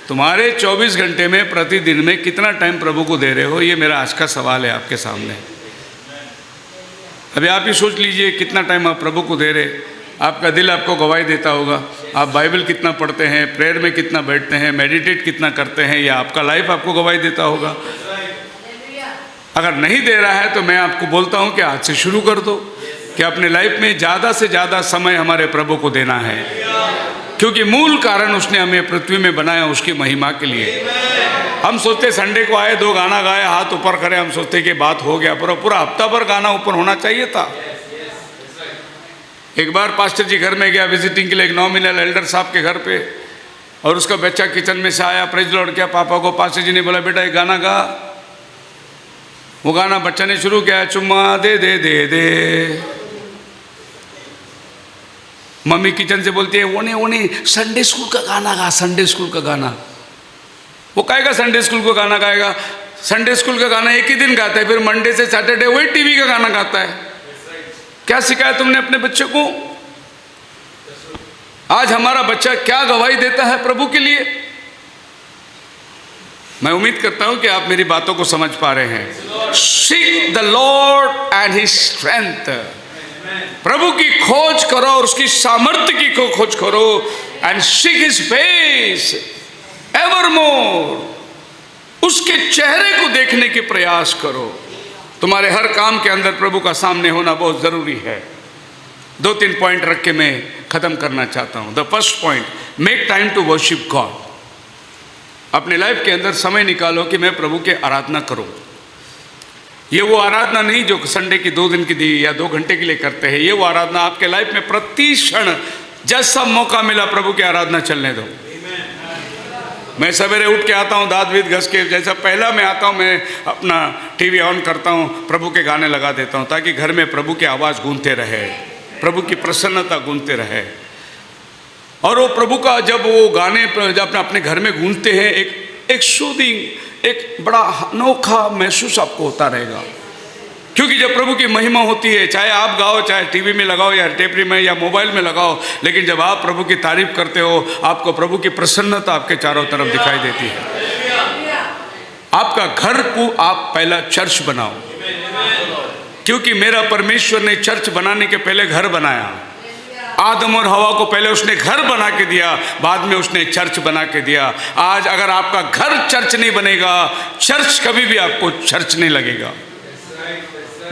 तुम्हारे 24 घंटे में प्रतिदिन में कितना टाइम प्रभु को दे रहे हो? ये मेरा आज का सवाल है आपके सामने। अभी आप ही सोच लीजिए कितना टाइम आप प्रभु को दे रहे। आपका दिल आपको गवाही देता होगा, आप बाइबल कितना पढ़ते हैं, प्रेयर में कितना बैठते हैं, मेडिटेट कितना करते हैं, या आपका लाइफ आपको गवाही देता होगा। अगर नहीं दे रहा है तो मैं आपको बोलता हूं कि आज से शुरू कर दो कि अपने लाइफ में ज़्यादा से ज़्यादा समय हमारे प्रभु को देना है, क्योंकि मूल कारण उसने हमें पृथ्वी में बनाया उसकी महिमा के लिए। हम सोचते संडे को आए, 2 गाना गाए, हाथ ऊपर करे, हम सोचते कि बात हो गया, पर पूरा हफ्ता भर गाना ऊपर होना चाहिए था। एक बार पास्टर जी घर में गया विजिटिंग के लिए, एक नॉमिनल एल्डर साहब के घर पे, और उसका बच्चा किचन में से आया, प्रेज लॉर्ड किया, पापा को पास्टर जी ने बोला बेटा एक गाना गा। वो गाना बच्चा ने शुरू किया, चुम्मा दे दे दे दे। मम्मी किचन से बोलती है वो संडे स्कूल का गाना गा, संडे स्कूल का गाना। वो कहेगा संडे स्कूल का गाना गाएगा, संडे स्कूल का गाना एक ही दिन गाता है, फिर मंडे से सैटरडे वही टीवी का गाना गाता है। क्या सिखाया तुमने अपने बच्चे को? आज हमारा बच्चा क्या गवाही देता है प्रभु के लिए? मैं उम्मीद करता हूं कि आप मेरी बातों को समझ पा रहे हैं। Seek the Lord and his strength. प्रभु की खोज करो और उसकी सामर्थ्य की खोज करो। And seek his face evermore. उसके चेहरे को देखने के प्रयास करो। तुम्हारे हर काम के अंदर प्रभु का सामने होना बहुत ज़रूरी है। 2-3 पॉइंट रख के मैं ख़त्म करना चाहता हूँ। The first point, make time to worship God. अपने लाइफ के अंदर समय निकालो कि मैं प्रभु की आराधना करूँ। ये वो आराधना नहीं जो संडे की 2 दिन की दी या 2 घंटे के लिए करते हैं। ये वो आराधना आपके लाइफ में प्रति क्षण जैसा मौका मिला प्रभु की आराधना चलने दो। मैं सवेरे उठ के आता हूँ, दांत बीत घस के, जैसा पहला मैं आता हूँ मैं अपना टीवी ऑन करता हूँ, प्रभु के गाने लगा देता हूँ, ताकि घर में प्रभु की आवाज़ गूंजते रहे, प्रभु की प्रसन्नता गूंजते रहे। और वो प्रभु का जब वो गाने जब अपने घर में गूंजते हैं, एक सूदिंग, एक बड़ा अनोखा महसूस आपको होता रहेगा। क्योंकि जब प्रभु की महिमा होती है, चाहे आप गाओ, चाहे टीवी में लगाओ या टेप में या मोबाइल में लगाओ, लेकिन जब आप प्रभु की तारीफ करते हो, आपको प्रभु की प्रसन्नता आपके चारों तरफ दिखाई देती है। आपका घर को आप पहला चर्च बनाओ, क्योंकि मेरा परमेश्वर ने चर्च बनाने के पहले घर बनाया। आदम और हवा को पहले उसने घर बना के दिया, बाद में उसने चर्च बना के दिया। आज अगर आपका घर चर्च नहीं बनेगा, चर्च कभी भी आपको चर्च नहीं लगेगा।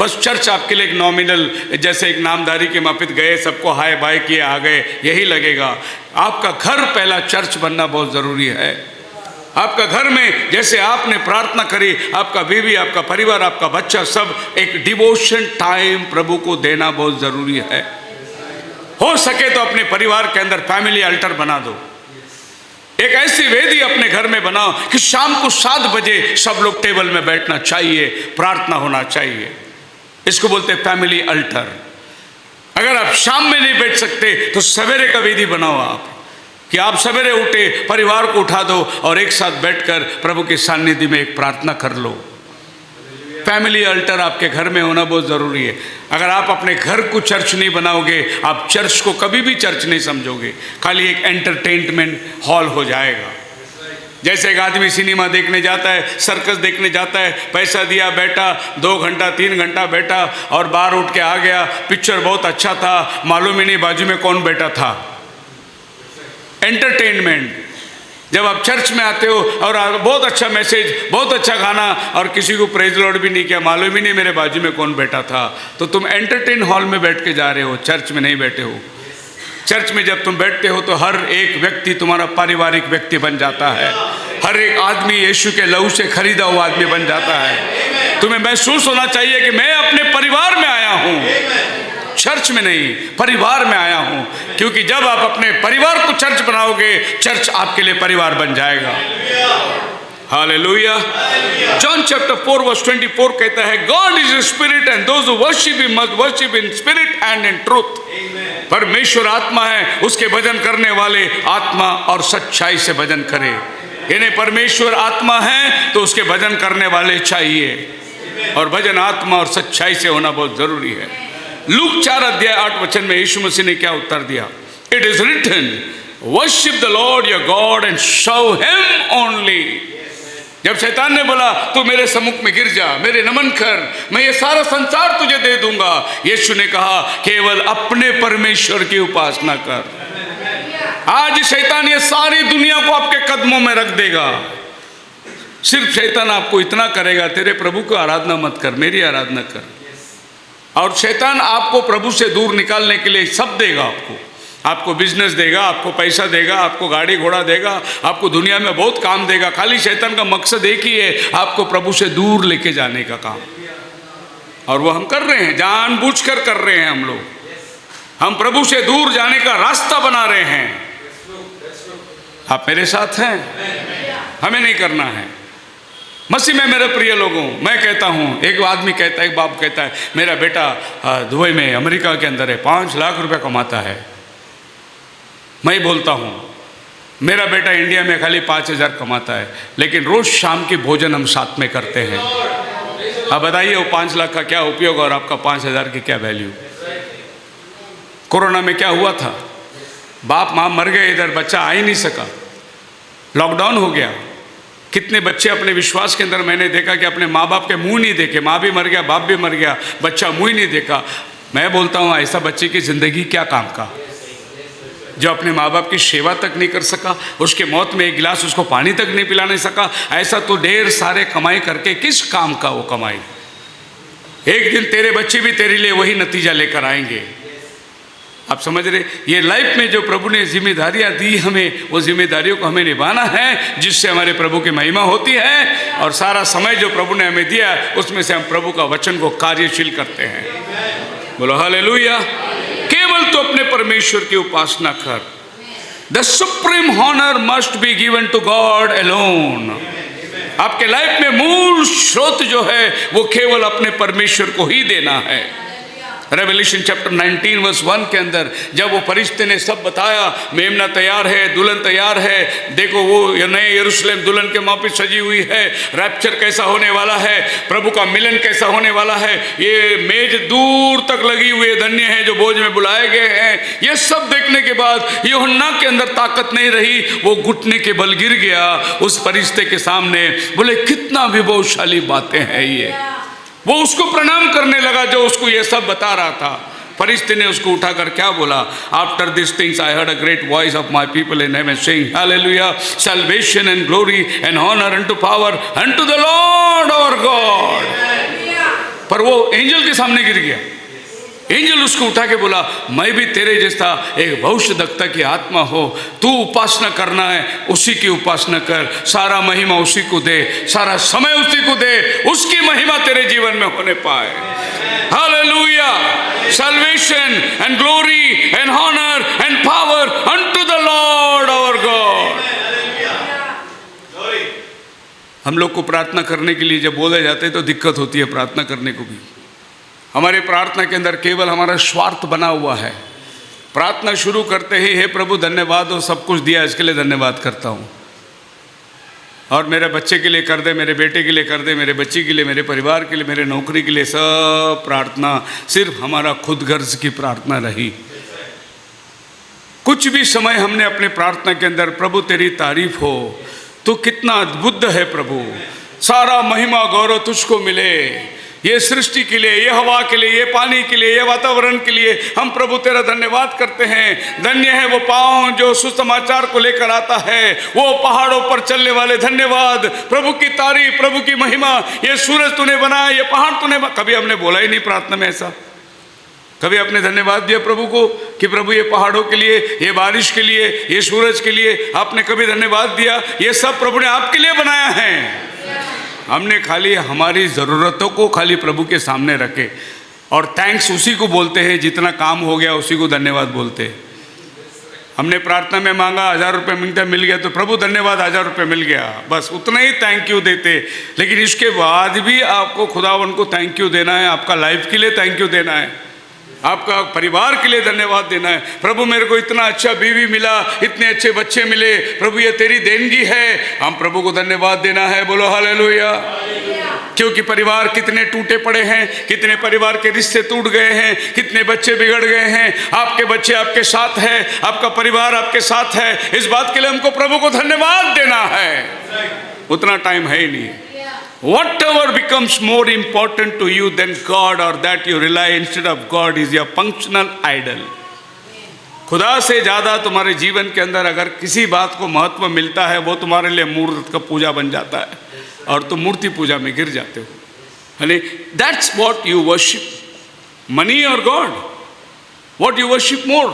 बस चर्च आपके लिए एक नॉमिनल, जैसे एक नामधारी के मापित गए, सबको हाय बाय किए आ गए, यही लगेगा। आपका घर पहला चर्च बनना बहुत ज़रूरी है। आपका घर में जैसे आपने प्रार्थना करी, आपका बीवी, आपका परिवार, आपका बच्चा, सब एक डिवोशन टाइम प्रभु को देना बहुत ज़रूरी है। हो सके तो अपने परिवार के अंदर फैमिली अल्टर बना दो। एक ऐसी वेदी अपने घर में बनाओ कि शाम को 7 बजे सब लोग टेबल में बैठना चाहिए, प्रार्थना होना चाहिए। इसको बोलते हैं फैमिली अल्टर। अगर आप शाम में नहीं बैठ सकते तो सवेरे का विधि बनाओ आप, कि आप सवेरे उठे, परिवार को उठा दो और एक साथ बैठकर प्रभु के सानिध्य में एक प्रार्थना कर लो। फैमिली अल्टर आपके घर में होना बहुत ज़रूरी है। अगर आप अपने घर को चर्च नहीं बनाओगे, आप चर्च को कभी भी चर्च नहीं समझोगे, खाली एक एंटरटेनमेंट हॉल हो जाएगा। जैसे एक आदमी सिनेमा देखने जाता है, सर्कस देखने जाता है, पैसा दिया, बैठा 2 घंटा 3 घंटा बैठा और बाहर उठ के आ गया, पिक्चर बहुत अच्छा था, मालूम ही नहीं बाजू में कौन बैठा था। एंटरटेनमेंट। जब आप चर्च में आते हो और बहुत अच्छा मैसेज, बहुत अच्छा गाना, और किसी को प्रेज लॉर्ड भी नहीं किया, मालूम ही नहीं मेरे बाजू में कौन बैठा था, तो तुम एंटरटेन हॉल में बैठ के जा रहे हो, चर्च में नहीं बैठे हो। चर्च में जब तुम बैठते हो तो हर एक व्यक्ति तुम्हारा पारिवारिक व्यक्ति बन जाता है। हर एक आदमी यीशु के लहू से खरीदा हुआ आदमी बन जाता है। तुम्हें महसूस होना चाहिए कि मैं अपने परिवार में आया हूँ, चर्च में नहीं, परिवार में आया हूँ। क्योंकि जब आप अपने परिवार को चर्च बनाओगे, चर्च आपके लिए परिवार बन जाएगा। हालेलुया। जॉन चैप्टर 4 वर्स 24 कहता है, God is a spirit and those who worship him must worship in spirit and in truth. परमेश्वर आत्मा है, उसके भजन करने वाले आत्मा और सच्चाई से भजन करें। यानी परमेश्वर आत्मा है तो उसके भजन करने वाले चाहिए, और भजन आत्मा और सच्चाई से होना बहुत जरूरी है। लूक 4 अध्याय 8 वचन में यीशु मसीह ने क्या उत्तर दिया? It is written, worship the lord your God and serve him only. जब शैतान ने बोला तू मेरे सम्मुख में गिर जा, मेरे नमन कर, मैं ये सारा संसार तुझे दे दूंगा, यीशु ने कहा केवल अपने परमेश्वर की उपासना कर। आज शैतान ये सारी दुनिया को आपके कदमों में रख देगा। सिर्फ शैतान आपको इतना करेगा, तेरे प्रभु को आराधना मत कर, मेरी आराधना कर। और शैतान आपको प्रभु से दूर निकालने के लिए सब देगा। आपको बिजनेस देगा, आपको पैसा देगा, आपको गाड़ी घोड़ा देगा, आपको दुनिया में बहुत काम देगा। खाली शैतान का मकसद एक ही है, आपको प्रभु से दूर लेके जाने का काम। और वो हम कर रहे हैं, जानबूझकर कर रहे हैं। हम लोग, हम प्रभु से दूर जाने का रास्ता बना रहे हैं। आप मेरे साथ हैं? हमें नहीं करना है। मसीह में मेरे प्रिय लोगों, मैं कहता हूँ, एक आदमी कहता है, एक बाप कहता है, मेरा बेटा दुबई में, अमेरिका के अंदर है, 5 लाख रुपया कमाता है। मैं बोलता हूँ मेरा बेटा इंडिया में खाली 5,000 कमाता है, लेकिन रोज शाम की भोजन हम साथ में करते हैं। अब बताइए वो 5 लाख का क्या उपयोग और आपका 5,000 की क्या वैल्यू? कोरोना में क्या हुआ था? बाप माँ मर गए, इधर बच्चा आ ही नहीं सका, लॉकडाउन हो गया। कितने बच्चे अपने विश्वास के अंदर मैंने देखा कि अपने माँ बाप के मुंह नहीं देखे, माँ भी मर गया, बाप भी मर गया, बच्चा मुंह ही नहीं देखा। मैं बोलता हूँ ऐसा बच्चे की ज़िंदगी क्या काम का, जो अपने माँ बाप की सेवा तक नहीं कर सका, उसके मौत में एक गिलास उसको पानी तक नहीं पिलाने सका। ऐसा तो ढेर सारे कमाई करके किस काम का वो कमाई? एक दिन तेरे बच्चे भी तेरे लिए वही नतीजा लेकर आएंगे। आप समझ रहे? ये लाइफ में जो प्रभु ने जिम्मेदारियां दी हमें, वो जिम्मेदारियों को हमें निभाना है, जिससे हमारे प्रभु की महिमा होती है। और सारा समय जो प्रभु ने हमें दिया, उसमें से हम प्रभु का वचन को कार्यशील करते हैं। बोलो हालेलुया। केवल तो अपने परमेश्वर की उपासना कर। The supreme honour must be given to God alone. आपके लाइफ में मूल स्रोत जो है वो केवल अपने परमेश्वर को ही देना है। रेवल्यूशन चैप्टर 19 वर्स 1 के अंदर जब वो फरिश्ते ने सब बताया, मेमना तैयार है, दुल्हन तैयार है, देखो वो नए यरूशलेम दुल्हन के माँ पे सजी हुई है, रैप्चर कैसा होने वाला है, प्रभु का मिलन कैसा होने वाला है, ये मेज दूर तक लगी हुई है, धन्य है जो भोज में बुलाए गए हैं। ये सब देखने के बाद यूहन्ना के अंदर ताकत नहीं रही, वो घुटने के बल गिर गया उस फरिश्ते के सामने। बोले कितना विभवशाली बातें हैं ये। वो उसको प्रणाम करने लगा जो उसको ये सब बता रहा था। फरिश्ते ने उसको उठाकर क्या बोला? After this things I heard a great voice of my people in heaven saying hallelujah, salvation and glory and honour and to power and to the lord our God. पर वो एंजल के सामने गिर गया। एंजल उसको उठा के बोला, मैं भी तेरे जैसा एक भविष्यद्वक्ता की आत्मा हो, तू उपासना करना है उसी की उपासना कर, सारा महिमा उसी को दे, सारा समय उसी को दे, उसकी महिमा तेरे जीवन में होने पाए। Hallelujah. Salvation and glory and honour and power unto the lord our God. हम लोग को प्रार्थना करने के लिए जब बोले जाते हैं तो दिक्कत होती है प्रार्थना करने को भी। हमारी प्रार्थना के अंदर केवल हमारा स्वार्थ बना हुआ है। प्रार्थना शुरू करते ही हे प्रभु धन्यवाद हो, सब कुछ दिया इसके लिए धन्यवाद करता हूँ, और मेरे बच्चे के लिए कर दे, मेरे बेटे के लिए कर दे, मेरे बच्ची के लिए, मेरे परिवार के लिए, मेरे नौकरी के लिए, सब प्रार्थना सिर्फ हमारा खुद गर्ज की प्रार्थना रही। कुछ भी समय हमने अपने प्रार्थना के अंदर प्रभु तेरी तारीफ हो, तू कितना अद्भुत है प्रभु, सारा महिमा गौरव तुझको मिले, ये सृष्टि के लिए, ये हवा के लिए, ये पानी के लिए, ये वातावरण के लिए हम प्रभु तेरा धन्यवाद करते हैं। धन्य है वो पाँव जो सुसमाचार को लेकर आता है, वो पहाड़ों पर चलने वाले। धन्यवाद, प्रभु की तारीफ, प्रभु की महिमा। ये सूरज तूने बनाया, ये पहाड़ तूने कभी हमने बोला ही नहीं प्रार्थना में ऐसा। कभी आपने धन्यवाद दिया प्रभु को कि प्रभु ये पहाड़ों के लिए, ये बारिश के लिए, ये सूरज के लिए आपने कभी धन्यवाद दिया? ये सब प्रभु ने आपके लिए बनाया है। हमने खाली हमारी ज़रूरतों को खाली प्रभु के सामने रखे, और थैंक्स उसी को बोलते हैं, जितना काम हो गया उसी को धन्यवाद बोलते हैं। हमने प्रार्थना में मांगा 1000 रुपये मिलता मिल गया तो प्रभु धन्यवाद 1000 रुपये मिल गया, बस उतना ही थैंक यू देते। लेकिन इसके बाद भी आपको खुदावन को थैंक यू देना है, आपका लाइफ के लिए थैंक यू देना है, आपका परिवार के लिए धन्यवाद देना है। प्रभु मेरे को इतना अच्छा बीवी मिला, इतने अच्छे बच्चे मिले, प्रभु ये तेरी देनगी है, हम प्रभु को धन्यवाद देना है। बोलो हालेलुया। क्योंकि परिवार कितने टूटे पड़े हैं, कितने परिवार के रिश्ते टूट गए हैं, कितने बच्चे बिगड़ गए हैं। आपके बच्चे आपके साथ है, आपका परिवार आपके साथ है, इस बात के लिए हमको प्रभु को धन्यवाद देना है। उतना टाइम है ही नहीं। Whatever becomes more important to you than God, or that you rely instead of God, is your functional idol. खुदा से ज़्यादा तुम्हारे जीवन के अंदर अगर किसी बात को महत्व मिलता है, वो तुम्हारे लिए मूर्त का पूजा बन जाता है, और तुम मूर्ति पूजा में गिर जाते हो। यानी that's what you worship, money और गॉड। व्हाट यू वर्शिप मोर?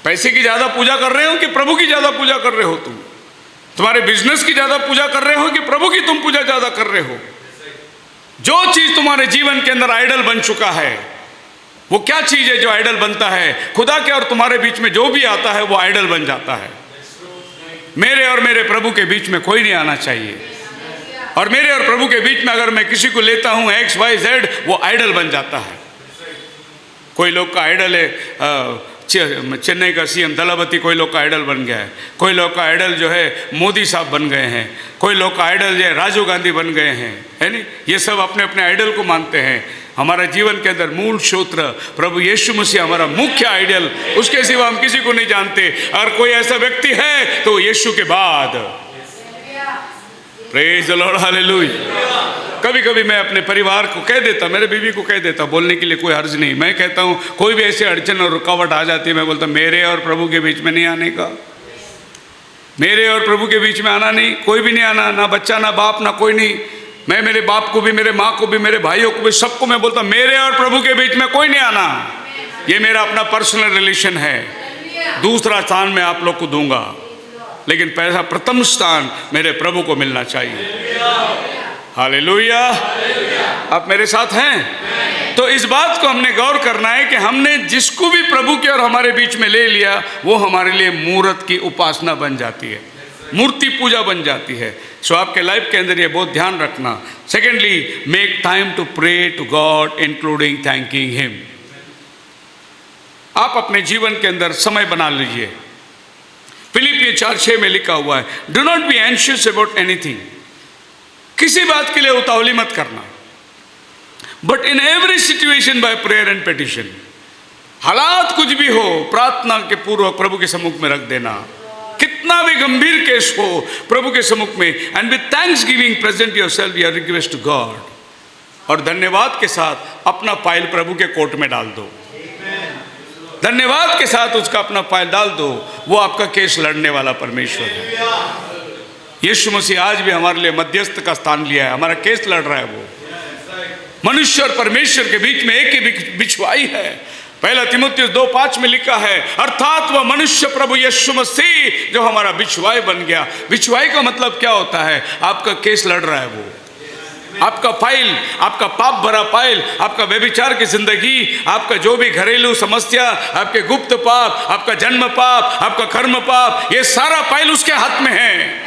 पैसे की ज़्यादा पूजा कर रहे हो कि प्रभु की ज़्यादा पूजा कर रहे हो? तुम्हारे बिजनेस की ज़्यादा पूजा कर रहे हो कि प्रभु की तुम पूजा ज़्यादा कर रहे हो? जो चीज़ तुम्हारे जीवन के अंदर आइडल बन चुका है, वो क्या चीज़ है जो आइडल बनता है? खुदा के और तुम्हारे बीच में जो भी आता है वो आइडल बन जाता है। मेरे और मेरे प्रभु के बीच में कोई नहीं आना चाहिए, और मेरे और प्रभु के बीच में अगर मैं किसी को लेता हूँ XYZ, वो आइडल बन जाता है। कोई लोग का आइडल है चेन्नई का CM दलापति, कोई लोग का आइडल बन गया है। कोई लोग का आइडल जो है मोदी साहब बन गए हैं। कोई लोग का आइडल जो है राजीव गांधी बन गए हैं, है नहीं? ये सब अपने अपने आइडल को मानते हैं। हमारा जीवन के अंदर मूल स्रोत प्रभु यीशु मसीह हमारा मुख्य आइडल, उसके सिवा हम किसी को नहीं जानते। अगर कोई ऐसा व्यक्ति है तो यीशु के बाद। Praise the Lord, hallelujah. कभी कभी मैं अपने परिवार को कह देता, मेरे बीवी को कह देता, बोलने के लिए कोई हर्ज नहीं। मैं कहता हूँ कोई भी ऐसी अड़चन और रुकावट आ जाती है, मैं बोलता मेरे और प्रभु के बीच में नहीं आने का। मेरे और प्रभु के बीच में आना नहीं, कोई भी नहीं आना, ना बच्चा ना बाप ना कोई नहीं। मैं मेरे बाप को भी, मेरे माँ को भी, मेरे भाइयों को भी, सबको मैं बोलता मेरे और प्रभु के बीच में कोई नहीं आना। ये मेरा अपना पर्सनल रिलेशन है। दूसरा स्थान मैं आप लोग को दूंगा, लेकिन पहला प्रथम स्थान मेरे प्रभु को मिलना चाहिए। हालेलुया। आप मेरे साथ हैं? तो इस बात को हमने गौर करना है कि हमने जिसको भी प्रभु के और हमारे बीच में ले लिया, वो हमारे लिए मूर्त की उपासना बन जाती है, मूर्ति पूजा बन जाती है। सो आपके लाइफ के अंदर ये बहुत ध्यान रखना। Secondly, make time to pray to God including thanking him. आप अपने जीवन के अंदर समय बना लीजिए। फिलिपियों 4:6 में लिखा हुआ है, do not be anxious about anything. किसी बात के लिए उतावली मत करना, but in every situation bye prayer and petition. हालात कुछ भी हो, प्रार्थना के पूर्व प्रभु के सम्मुख में रख देना। कितना भी गंभीर केस हो, प्रभु के सम्मुख में, and with thanksgiving present yourself your request to God. और धन्यवाद के साथ अपना फाइल प्रभु के कोर्ट में डाल दो। धन्यवाद के साथ उसका अपना फाइल डाल दो। वो आपका केस लड़ने वाला परमेश्वर है। यीशु मसीह आज भी हमारे लिए मध्यस्थ का स्थान लिया है, हमारा केस लड़ रहा है। वो मनुष्य और परमेश्वर के बीच में एक ही बिछवाई है। पहला तीमुथियुस 2:5 में लिखा है, अर्थात वह मनुष्य प्रभु यीशु मसीह जो हमारा बिछवाई बन गया। बिछवाई का मतलब क्या होता है? आपका केस लड़ रहा है वो, आपका फाइल, आपका पाप भरा फाइल, आपका व्यभिचार की जिंदगी, आपका जो भी घरेलू समस्या, आपके गुप्त पाप, आपका जन्म पाप, आपका कर्म पाप, ये सारा फाइल उसके हाथ में है।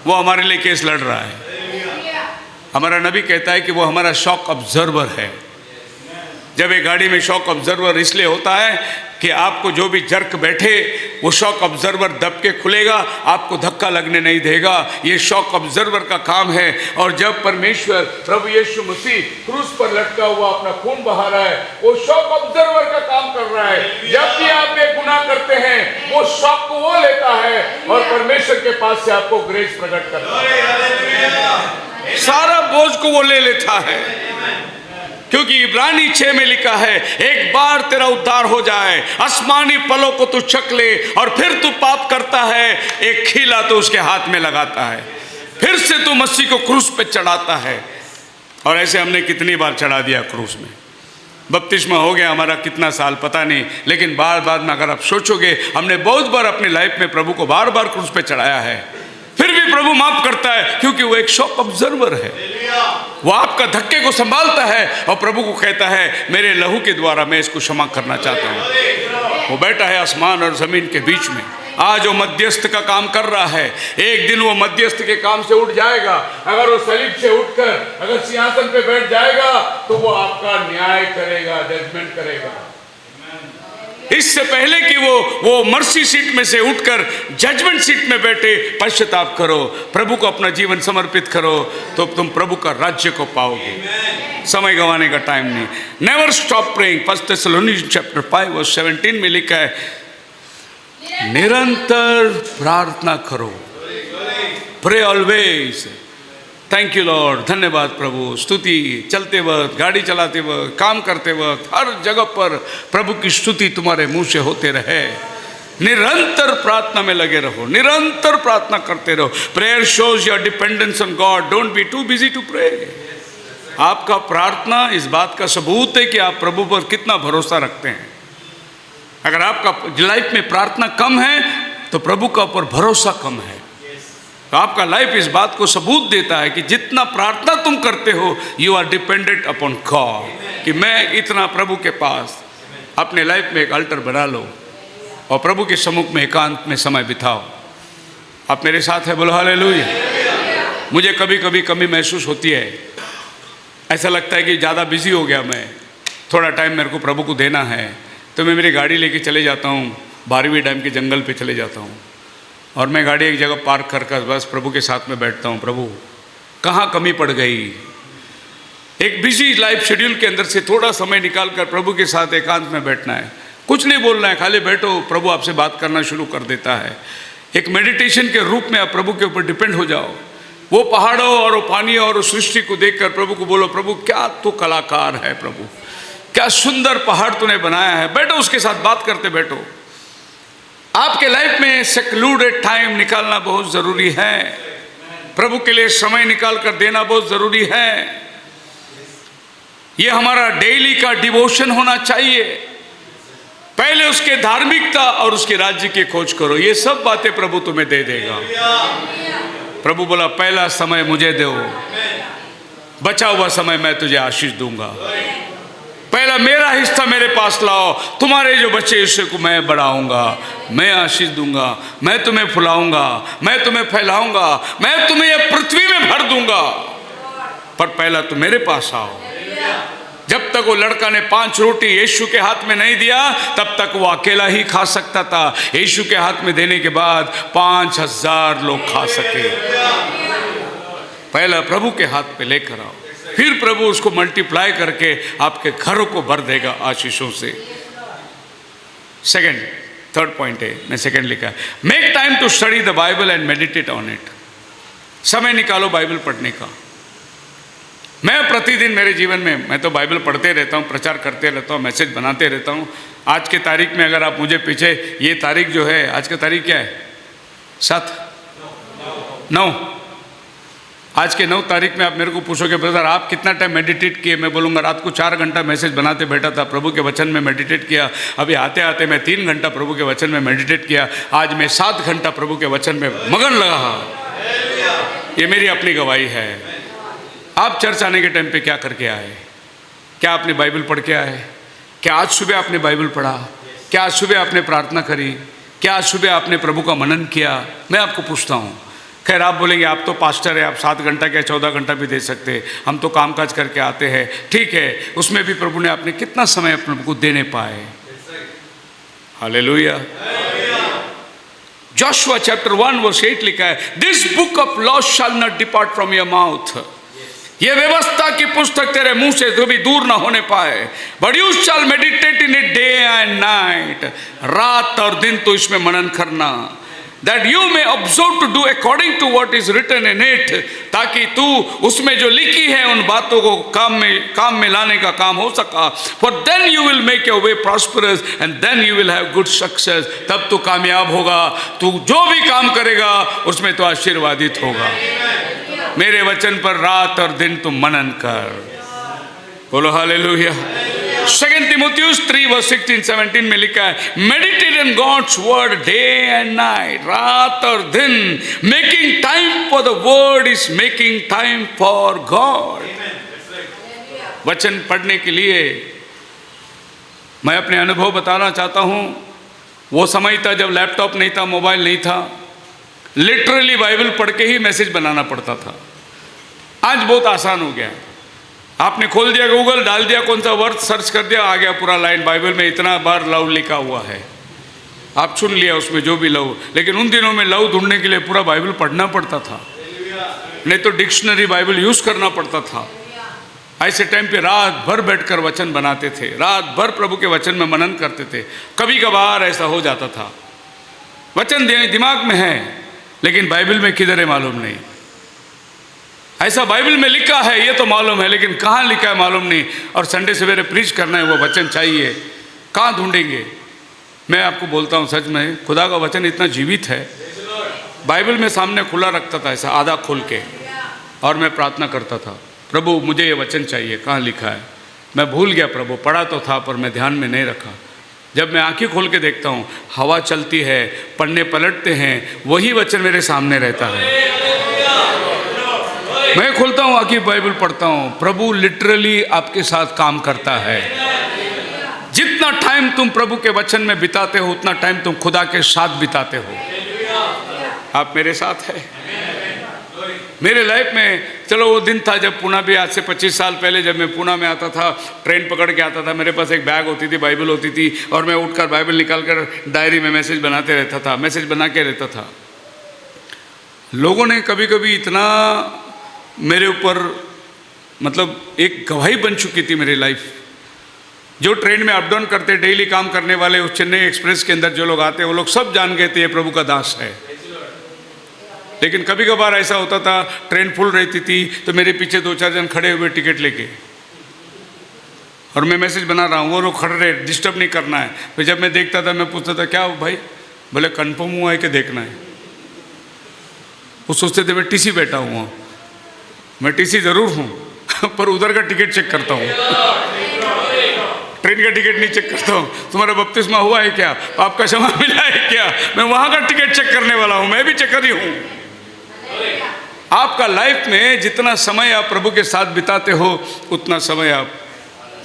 वो हमारे लिए केस लड़ रहा है। हमारा नबी कहता है कि वो हमारा शॉक ऑब्जर्वर है। जब एक गाड़ी में शॉक ऑब्जर्वर इसलिए होता है कि आपको जो भी जर्क बैठे वो शॉक ऑब्जर्वर दब के खुलेगा, आपको धक्का लगने नहीं देगा। ये शॉक ऑब्जर्वर का काम है। और जब परमेश्वर प्रभु यीशु मसीह क्रूस पर लटका हुआ अपना खून बहा रहा है, वो शॉक ऑब्जर्वर का काम कर रहा है। जब भी आप एक गुनाह करते हैं वो शॉक को वो लेता है और परमेश्वर के पास से आपको ग्रेस प्रकट करता है, सारा बोझ को वो ले लेता है। क्योंकि इब्रानी 6 में लिखा है, एक बार तेरा उद्धार हो जाए, आसमानी फलों को तू चख ले और फिर तू पाप करता है, एक खीला तो उसके हाथ में लगाता है, फिर से तू मसीह को क्रूस पे चढ़ाता है। और ऐसे हमने कितनी बार चढ़ा दिया क्रूस में। बपतिस्मा हो गया हमारा कितना साल पता नहीं, लेकिन बार बार में अगर आप सोचोगे, हमने बहुत बार अपनी लाइफ में प्रभु को बार बार क्रूस पे चढ़ाया है, फिर भी प्रभु माफ करता है, क्योंकि वो एक शॉक ऑब्जर्वर है। वो आपका धक्के को संभालता है और प्रभु को कहता है, मेरे लहू के द्वारा मैं इसको क्षमा करना चाहता हूँ। वो बैठा है आसमान और जमीन के बीच में, आज वो मध्यस्थ का काम कर रहा है। एक दिन वो मध्यस्थ के काम से उठ जाएगा। अगर वो सलीब से उठकर अगर सिंहासन पे बैठ जाएगा तो वो आपका न्याय करेगा, जजमेंट करेगा। इससे पहले कि वो मर्सी सीट में से उठकर जजमेंट सीट में बैठे, पश्चाताप करो, प्रभु को अपना जीवन समर्पित करो, तो तुम प्रभु का राज्य को पाओगे। समय गंवाने का टाइम नहीं। Never stop praying. 1 Thessalonians chapter 5 verse 17 में लिखा है, निरंतर प्रार्थना करो, pray always. Thank you lord, धन्यवाद प्रभु। स्तुति चलते वक्त, गाड़ी चलाते वक्त, काम करते वक्त, हर जगह पर प्रभु की स्तुति तुम्हारे मुंह से होते रहे। निरंतर प्रार्थना में लगे रहो, निरंतर प्रार्थना करते रहो। Prayer shows your dependence on God, don't be too busy to pray. आपका प्रार्थना इस बात का सबूत है कि आप प्रभु पर कितना भरोसा रखते हैं। अगर आपका लाइफ में प्रार्थना कम है तो प्रभु का ऊपर भरोसा कम है। तो आपका लाइफ इस बात को सबूत देता है कि जितना प्रार्थना तुम करते हो, you are dependent upon God, कि मैं इतना प्रभु के पास अपने लाइफ में एक अल्टर बना लो और प्रभु के सम्मुख में एकांत में समय बिताओ। आप मेरे साथ है, बोलो हालेलुया। मुझे कभी कभी कमी महसूस होती है, ऐसा लगता है कि ज़्यादा बिजी हो गया मैं, थोड़ा टाइम मेरे को प्रभु को देना है, तो मैं मेरी गाड़ी लेके चले जाता हूँ, बारहवीं डैम के जंगल पे चले जाता हूँ और मैं गाड़ी एक जगह पार्क कर बस प्रभु के साथ में बैठता हूँ। प्रभु कहाँ कमी पड़ गई। एक बिजी लाइफ शेड्यूल के अंदर से थोड़ा समय निकाल कर प्रभु के साथ एकांत में बैठना है, कुछ नहीं बोलना है, खाली बैठो, प्रभु आपसे बात करना शुरू कर देता है। एक मेडिटेशन के रूप में आप प्रभु के ऊपर डिपेंड हो जाओ। वो पहाड़ों और वो पानी और उस सृष्टि को देखकर प्रभु को बोलो, प्रभु क्या तू कलाकार है, प्रभु क्या सुंदर पहाड़ तूने बनाया है। बैठो, उसके साथ बात करते बैठो। आपके लाइफ में सेक्लूडेड टाइम निकालना बहुत ज़रूरी है, प्रभु के लिए समय निकाल कर देना बहुत ज़रूरी है। ये हमारा डेली का डिवोशन होना चाहिए। पहले उसके धार्मिकता और उसके राज्य की खोज करो, ये सब बातें प्रभु तुम्हें दे देगा। प्रभु बोला, पहला समय मुझे दो, बचा हुआ समय मैं तुझे आशीष दूंगा। पहला मेरा हिस्सा मेरे पास लाओ, तुम्हारे जो बच्चे हिस्से को मैं बढ़ाऊंगा, मैं आशीष दूंगा, मैं तुम्हें फुलाऊंगा, मैं तुम्हें फैलाऊंगा, मैं तुम्हें ये पृथ्वी में भर दूंगा। पर पहला तुम मेरे पास आओ। जब तक वो लड़का ने 5 रोटी यीशु के हाथ में नहीं दिया, तब तक वो अकेला ही खा सकता था। यीशु के हाथ में देने के बाद 5000 लोग खा सके। पहला प्रभु के हाथ पे लेकर आओ, फिर प्रभु उसको मल्टीप्लाई करके आपके घरों को भर देगा आशीषों से। थर्ड पॉइंट है, मैं सेकंड लिखा है, make time to study the Bible and meditate on it. समय निकालो बाइबल पढ़ने का। मैं प्रतिदिन मेरे जीवन में, मैं तो बाइबल पढ़ते रहता हूँ, प्रचार करते रहता हूँ, मैसेज बनाते रहता हूँ। आज के तारीख में अगर आप मुझे पीछे, ये तारीख जो है, आज का तारीख क्या है, 9। आज के 9 तारीख में आप मेरे को पूछोगे, ब्रदर आप कितना टाइम मेडिटेट किए? मैं बोलूँगा रात को 4 घंटा मैसेज बनाते बैठा था, प्रभु के वचन में मेडिटेट किया। अभी आते आते मैं 3 घंटा प्रभु के वचन में मेडिटेट किया। आज मैं 7 घंटा प्रभु के वचन में मगन लगा। ये मेरी अपनी गवाही है। आप चर्च आने के टाइम पे क्या करके आए? क्या आपने बाइबल पढ़ के आए? क्या आज सुबह आपने बाइबल पढ़ा? क्या आज सुबह आपने प्रार्थना करी? क्या आज सुबह आपने प्रभु का मनन किया? मैं आपको पूछता हूँ, खैर आप बोलेंगे आप तो पास्टर है, आप 7 घंटा क्या 14 घंटा भी दे सकते हैं, हम तो कामकाज करके आते हैं। ठीक है, उसमें भी प्रभु ने आपने कितना समय अपने को देने पाए। हालेलुया। जोशुआ चैप्टर 1 वर्स 8 लिखा है, this book of law shall not depart from your mouth. ये व्यवस्था की पुस्तक तेरे मुंह से कभी दूर ना होने पाए, but you shall meditate in it day and night. रात और दिन तो इसमें मनन करना, that you may observe to do according to what is written in it, ताकि तू उसमें जो लिखी है उन बातों को काम में लाने का काम हो सका। For then you will make your way prosperous and then you will have good success. तब तू कामयाब होगा, तू जो भी काम करेगा उसमें तो आशीर्वादित होगा। मेरे वचन पर रात और दिन तुम मनन कर। बोलो हालेलुया। 2 Timothy 3 verse 16-17 में लिखा है, meditate in God's word day and night. रात और दिन making time for the word is making time for God. वचन पढ़ने के लिए मैं अपने अनुभव बताना चाहता हूँ। वो समय था जब लैपटॉप नहीं था, मोबाइल नहीं था, लिटरली बाइबल पढ़ के ही मैसेज बनाना पड़ता था। आज बहुत आसान हो गया, आपने खोल दिया गूगल, डाल दिया कौन सा वर्ड, सर्च कर दिया, आ गया पूरा लाइन। बाइबल में इतना बार लव लिखा हुआ है, आप चुन लिया उसमें जो भी लव। लेकिन उन दिनों में लव ढूंढने के लिए पूरा बाइबल पढ़ना पड़ता था, नहीं तो डिक्शनरी बाइबल यूज करना पड़ता था। ऐसे टाइम पे रात भर बैठकर वचन बनाते थे, रात भर प्रभु के वचन में मनन करते थे। कभी कभार ऐसा हो जाता था, वचन दिमाग में है लेकिन बाइबल में किधर है मालूम नहीं। ऐसा बाइबल में लिखा है ये तो मालूम है, लेकिन कहाँ लिखा है मालूम नहीं। और संडे सवेरे प्रीच करना है, वो वचन चाहिए, कहाँ ढूंढेंगे। मैं आपको बोलता हूँ सच में, खुदा का वचन इतना जीवित है। बाइबल में सामने खुला रखता था ऐसा आधा खोल के, और मैं प्रार्थना करता था, प्रभु मुझे ये वचन चाहिए, कहाँ लिखा है। मैं भूल गया, प्रभु पढ़ा तो था पर मैं ध्यान में नहीं रखा। जब मैं आंखें खोल के देखता हूँ, हवा चलती है, पन्ने पलटते हैं, वही वचन मेरे सामने रहता है। मैं खोलता हूँ आंखें, बाइबल पढ़ता हूँ, प्रभु लिटरली आपके साथ काम करता है। जितना टाइम तुम प्रभु के वचन में बिताते हो उतना टाइम तुम खुदा के साथ बिताते हो। आप मेरे साथ है। मेरे लाइफ में, चलो वो दिन था जब पूना भी, आज से 25 साल पहले जब मैं पूना में आता था, ट्रेन पकड़ के आता था, मेरे पास एक बैग होती थी, बाइबल होती थी, और मैं उठकर बाइबल निकाल कर डायरी में मैसेज बनाते रहता था, मैसेज बना के रहता था। लोगों ने कभी कभी इतना मेरे ऊपर, मतलब एक गवाही बन चुकी थी मेरी लाइफ। जो ट्रेन में अप डाउन करते, डेली काम करने वाले, उस चेन्नई एक्सप्रेस के अंदर जो लोग आते, वो लोग सब जान गए थे ये प्रभु का दास है। लेकिन कभी कभार ऐसा होता था, ट्रेन फुल रहती थी तो मेरे पीछे 2-4 जन खड़े हुए टिकट लेके, और मैं मैसेज बना रहा हूँ, वो लोग खड़े रहे, डिस्टर्ब नहीं करना है। फिर जब मैं देखता था, मैं पूछता था क्या भाई, बोले कंफर्म हुआ है कि देखना है। वो सोचते थे मैं टीसी बैठा हुआ, मैं टीसी जरूर हूँ पर उधर का टिकट चेक करता हूँ, ट्रेन का टिकट नहीं चेक करता हूँ। तुम्हारा बपतिस्मा हुआ है क्या, आपका क्षमा मिला है क्या, मैं वहाँ का टिकट चेक करने वाला हूँ, मैं भी चेकर ही हूँ। आपका लाइफ में जितना समय आप प्रभु के साथ बिताते हो, उतना समय आप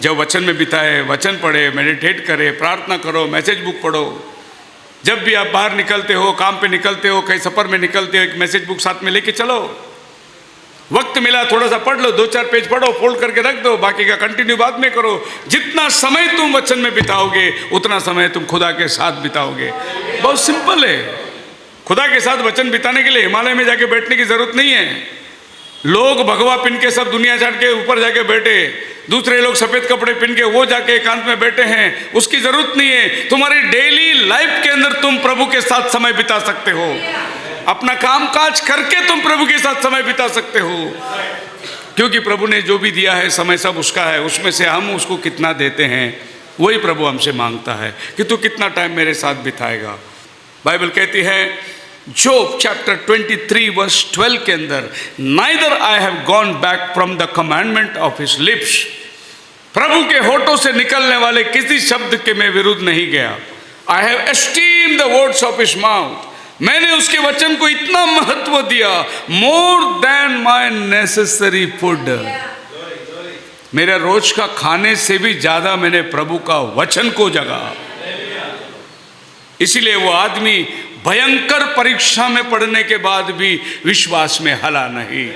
जब वचन में बिताए, वचन पढ़े, मेडिटेट करे, प्रार्थना करो, मैसेज बुक पढ़ो। जब भी आप बाहर निकलते हो, काम पे निकलते हो, कहीं सफ़र में निकलते हो, एक मैसेज बुक साथ में लेके चलो। वक्त मिला थोड़ा सा पढ़ लो, 2-4 पेज पढ़ो, फोल्ड करके रख दो, बाकी का कंटिन्यू बाद में करो। जितना समय तुम वचन में बिताओगे उतना समय तुम खुदा के साथ बिताओगे। बहुत सिंपल है। खुदा के साथ वचन बिताने के लिए हिमालय में जाके बैठने की जरूरत नहीं है। लोग भगवा पिन के सब दुनिया छाड़ के ऊपर जाके बैठे, दूसरे लोग सफेद कपड़े पिन के वो जाके एकांत में बैठे हैं, उसकी जरूरत नहीं है। तुम्हारी डेली लाइफ के अंदर तुम प्रभु के साथ समय बिता सकते हो। अपना काम काज करके तुम प्रभु के साथ समय बिता सकते हो, क्योंकि प्रभु ने जो भी दिया है समय सब उसका है। उसमें से हम उसको कितना देते हैं वही प्रभु हमसे मांगता है कि तू कितना टाइम मेरे साथ बिताएगा। बाइबल कहती है जोब चैप्टर 23 वर्स 12 के अंदर, neither I have gone back from the commandment of his lips. प्रभु के होठों से निकलने वाले किसी शब्द के मैं विरुद्ध नहीं गया। I have esteemed the words of his mouth. मैंने उसके वचन को इतना महत्व दिया, more than my necessary food. मेरा रोज का खाने से भी ज्यादा मैंने प्रभु का वचन को जगा। इसीलिए वो आदमी भयंकर परीक्षा में पड़ने के बाद भी विश्वास में हला नहीं,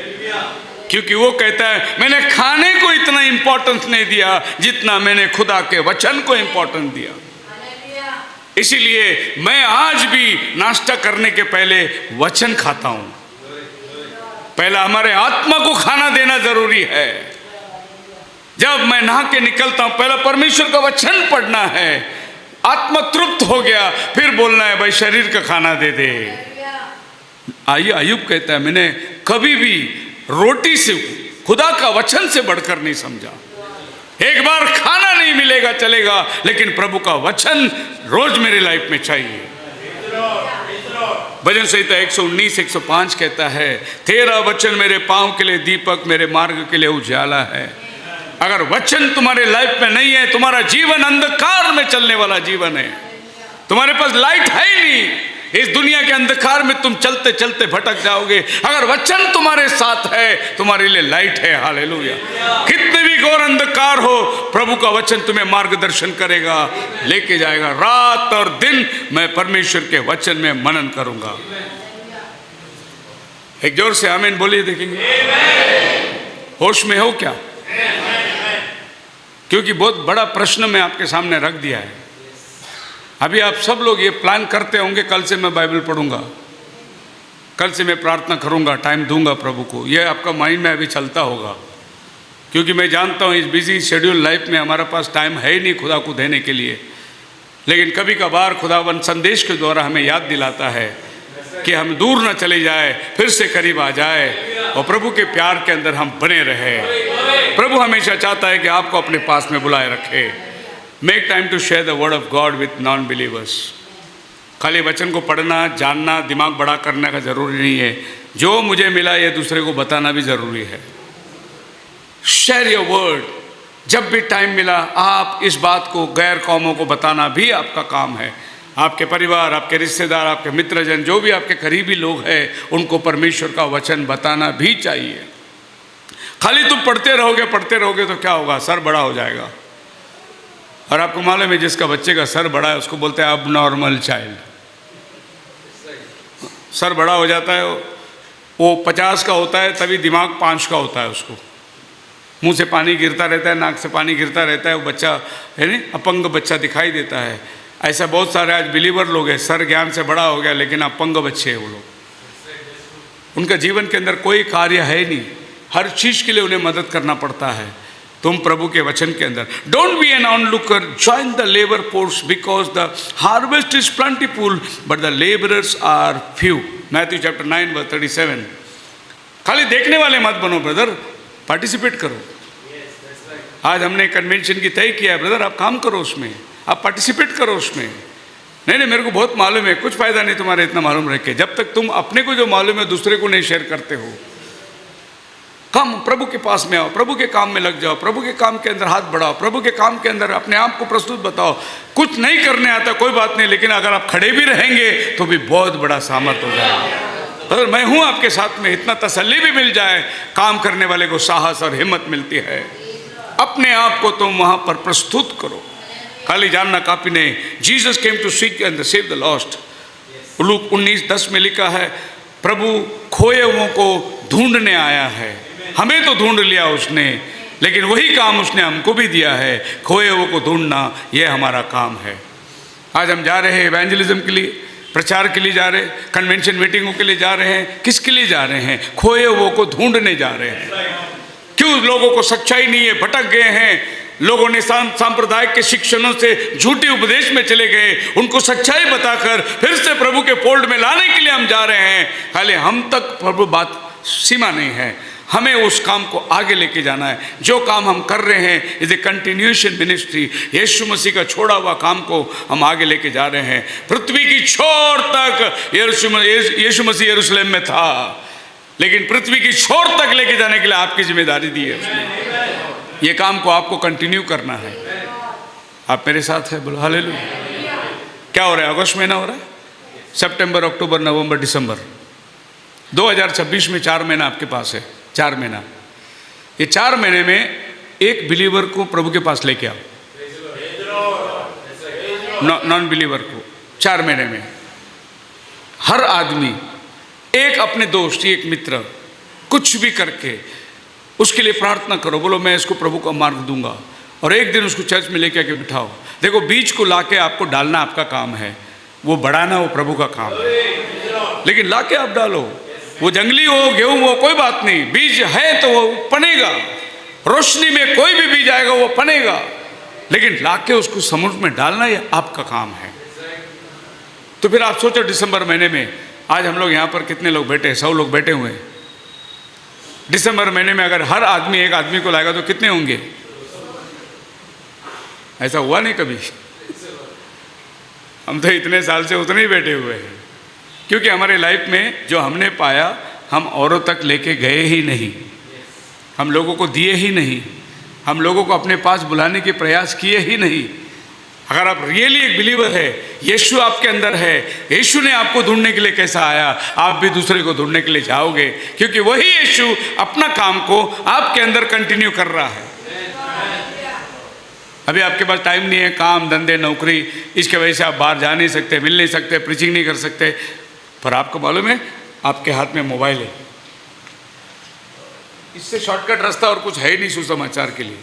क्योंकि वो कहता है मैंने खाने को इतना इंपॉर्टेंस नहीं दिया जितना मैंने खुदा के वचन को इंपॉर्टेंस दिया। इसीलिए मैं आज भी नाश्ता करने के पहले वचन खाता हूं। पहला हमारे आत्मा को खाना देना जरूरी है। जब मैं नहा के निकलता हूं पहला परमेश्वर का वचन पढ़ना है, आत्मा तृप्त हो गया फिर बोलना है भाई शरीर का खाना दे दे। आइए अय्यूब कहता है मैंने कभी भी रोटी से खुदा का वचन से बढ़कर नहीं समझा। एक बार खाना नहीं मिलेगा चलेगा, लेकिन प्रभु का वचन रोज मेरी लाइफ में चाहिए। भजन संहिता 119 105 कहता है तेरा वचन मेरे पांव के लिए दीपक, मेरे मार्ग के लिए उजाला है। अगर वचन तुम्हारे लाइफ में नहीं है, तुम्हारा जीवन अंधकार में चलने वाला जीवन है। तुम्हारे पास लाइट है ही नहीं, इस दुनिया के अंधकार में तुम चलते चलते भटक जाओगे। अगर वचन तुम्हारे साथ है, तुम्हारे लिए लाइट है। हालेलुया। कितने भी घोर अंधकार हो, प्रभु का वचन तुम्हें मार्गदर्शन करेगा, लेके जाएगा। रात और दिन मैं परमेश्वर के वचन में मनन करूंगा। एक जोर से आमीन बोलिए, देखेंगे होश में हो क्या? क्योंकि बहुत बड़ा प्रश्न मैं आपके सामने रख दिया है। अभी आप सब लोग ये प्लान करते होंगे कल से मैं बाइबल पढ़ूंगा, कल से मैं प्रार्थना करूंगा, टाइम दूंगा प्रभु को। ये आपका माइंड में अभी चलता होगा, क्योंकि मैं जानता हूँ इस बिजी शेड्यूल लाइफ में हमारे पास टाइम है ही नहीं खुदा को देने के लिए। लेकिन कभी कभार खुदावन संदेश के द्वारा हमें याद दिलाता है कि हम दूर न चले जाए, फिर से करीब आ जाए और प्रभु के प्यार के अंदर हम बने रहे। प्रभु हमेशा चाहता है कि आपको अपने पास में बुलाए रखे। Make time to share the word of God with non believers. खाली वचन को पढ़ना, जानना, दिमाग बड़ा करने का ज़रूरी नहीं है। जो मुझे मिला ये दूसरे को बताना भी ज़रूरी है। Share your word. जब भी टाइम मिला आप इस बात को गैर कौमों को बताना भी आपका काम है। आपके परिवार, आपके रिश्तेदार, आपके मित्रजन, जो भी आपके करीबी लोग हैं, उनको परमेश्वर का वचन बताना भी चाहिए। खाली तुम पढ़ते रहोगे तो क्या होगा? सर बड़ा हो जाएगा। और आपको मालूम है जिसका बच्चे का सर बड़ा है उसको बोलते हैं अब नॉर्मल चाइल्ड। सर बड़ा हो जाता है, वो 50 का होता है तभी दिमाग 5 का होता है। उसको मुंह से पानी गिरता रहता है, नाक से पानी गिरता रहता है, वो बच्चा है नहीं, अपंग बच्चा दिखाई देता है। ऐसा बहुत सारे आज बिलीवर लोग हैं, सर ज्ञान से बड़ा हो गया लेकिन अपंग बच्चे हैं वो लोग। उनका जीवन के अंदर कोई कार्य है नहीं, हर चीज़ के लिए उन्हें मदद करना पड़ता है। तुम प्रभु के वचन के अंदर don't be an onlooker, join the labour force because the harvest is plentiful but the labourers are few. Matthew chapter 9 verse 37। खाली देखने वाले मत बनो ब्रदर, पार्टिसिपेट करो। आज हमने कन्वेंशन की तय किया है ब्रदर, आप काम करो उसमें, आप पार्टिसिपेट करो उसमें। नहीं मेरे को बहुत मालूम है, कुछ फायदा नहीं तुम्हारे इतना मालूम रख के, जब तक तुम अपने को जो मालूम है दूसरे को नहीं शेयर करते हो। कम प्रभु के पास में आओ, प्रभु के काम में लग जाओ, प्रभु के काम के अंदर हाथ बढ़ाओ, प्रभु के काम के अंदर अपने आप को प्रस्तुत बताओ। कुछ नहीं करने आता कोई बात नहीं, लेकिन अगर आप खड़े भी रहेंगे तो भी बहुत बड़ा सामर्थ हो जाएगा। अगर मैं हूँ आपके साथ में, इतना तसल्ली भी मिल जाए, काम करने वाले को साहस और हिम्मत मिलती है। अपने आप को तुम वहाँ पर प्रस्तुत करो। खाली जानना काफी नहीं। Jesus came to seek and save the lost. Luke 19:10 में लिखा है प्रभु खोए हुओं को ढूंढने आया है। हमें तो ढूंढ लिया उसने, लेकिन वही काम उसने हमको भी दिया है, खोए हुओं को ढूंढना, यह हमारा काम है। आज हम जा रहे हैं इवेंजलिज्म के लिए, प्रचार के लिए जा रहे हैं, कन्वेंशन मीटिंगों के लिए जा रहे हैं। किसके लिए जा रहे हैं? खोए हुओं को ढूंढने जा रहे हैं। क्यों? लोगों को सच्चाई नहीं है, भटक गए हैं। लोगों ने सांप्रदायिक के शिक्षणों से झूठे उपदेश में चले गए। उनको सच्चाई बताकर फिर से प्रभु के फोल्ड में लाने के लिए हम जा रहे हैं। खाली हम तक प्रभु बात सीमा नहीं है, हमें उस काम को आगे लेके जाना है। जो काम हम कर रहे हैं इज ए कंटिन्यूएशन मिनिस्ट्री। यीशु मसीह का छोड़ा हुआ काम को हम आगे लेके जा रहे हैं। पृथ्वी की छोर तक यीशु मसीह यरूशलेम में था, लेकिन पृथ्वी की छोर तक लेके जाने के लिए आपकी जिम्मेदारी दी है उसने। ये काम को आपको कंटिन्यू करना है। आप मेरे साथ है, बोलो हालेलुया। क्या हो रहा है? अगस्त महीना हो रहा है, सितंबर, अक्टूबर, नवंबर, दिसंबर, 2026 में 4 महीना आपके पास है। 4 महीना, ये 4 महीने में एक बिलीवर को प्रभु के पास लेके आओ, नॉन बिलीवर को 4 महीने में। हर आदमी एक अपने दोस्त, एक मित्र, कुछ भी करके उसके लिए प्रार्थना करो, बोलो मैं इसको प्रभु का मार्ग दूंगा, और एक दिन उसको चर्च में लेके आके बिठाओ। देखो बीज को लाके आपको डालना आपका काम है, वो बढ़ाना वो प्रभु का काम है, लेकिन लाके आप डालो। वो जंगली हो, गेहूं हो, कोई बात नहीं, बीज है तो वो पनेगा। रोशनी में कोई भी बीज आएगा वो पनेगा, लेकिन लाके उसको समुद्र में डालना ये आपका काम है। तो फिर आप सोचो दिसंबर महीने में, आज हम लोग यहाँ पर कितने लोग बैठे हैं? 100 लोग बैठे हुए हैं। दिसंबर महीने में अगर हर आदमी एक आदमी को लाएगा तो कितने होंगे? ऐसा हुआ नहीं कभी। हम तो इतने साल से उतने ही बैठे हुए हैं, क्योंकि हमारे लाइफ में जो हमने पाया हम औरों तक लेके गए ही नहीं, हम लोगों को दिए ही नहीं, हम लोगों को अपने पास बुलाने के प्रयास किए ही नहीं। अगर आप रियली एक बिलीवर है, यीशु आपके अंदर है, यीशु ने आपको ढूंढने के लिए कैसा आया, आप भी दूसरे को ढूंढने के लिए जाओगे, क्योंकि वही यीशु अपना काम को आपके अंदर कंटिन्यू कर रहा है। अभी आपके पास टाइम नहीं है, काम धंधे नौकरी, इसके वजह से आप बाहर जा नहीं सकते, मिल नहीं सकते, प्रीचिंग नहीं कर सकते, पर आपको मालूम है आपके हाथ में मोबाइल है। इससे शॉर्टकट रास्ता और कुछ है ही नहीं सुसमाचार के लिए।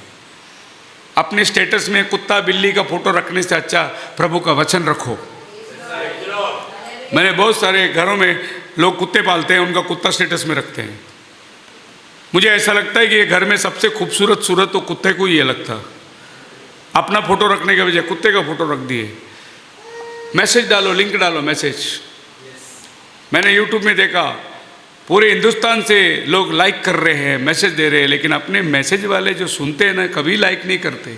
अपने स्टेटस में कुत्ता बिल्ली का फोटो रखने से अच्छा प्रभु का वचन रखो। मैंने बहुत सारे घरों में लोग कुत्ते पालते हैं, उनका कुत्ता स्टेटस में रखते हैं। मुझे ऐसा लगता है कि ये घर में सबसे खूबसूरत सूरत तो कुत्ते को ही है लगता। अपना फोटो रखने के बजाय कुत्ते का फोटो रख दिए। मैसेज डालो, लिंक डालो, मैसेज। मैंने यूट्यूब में देखा पूरे हिंदुस्तान से लोग लाइक कर रहे हैं, मैसेज दे रहे हैं, लेकिन अपने मैसेज वाले जो सुनते हैं ना, कभी लाइक नहीं करते।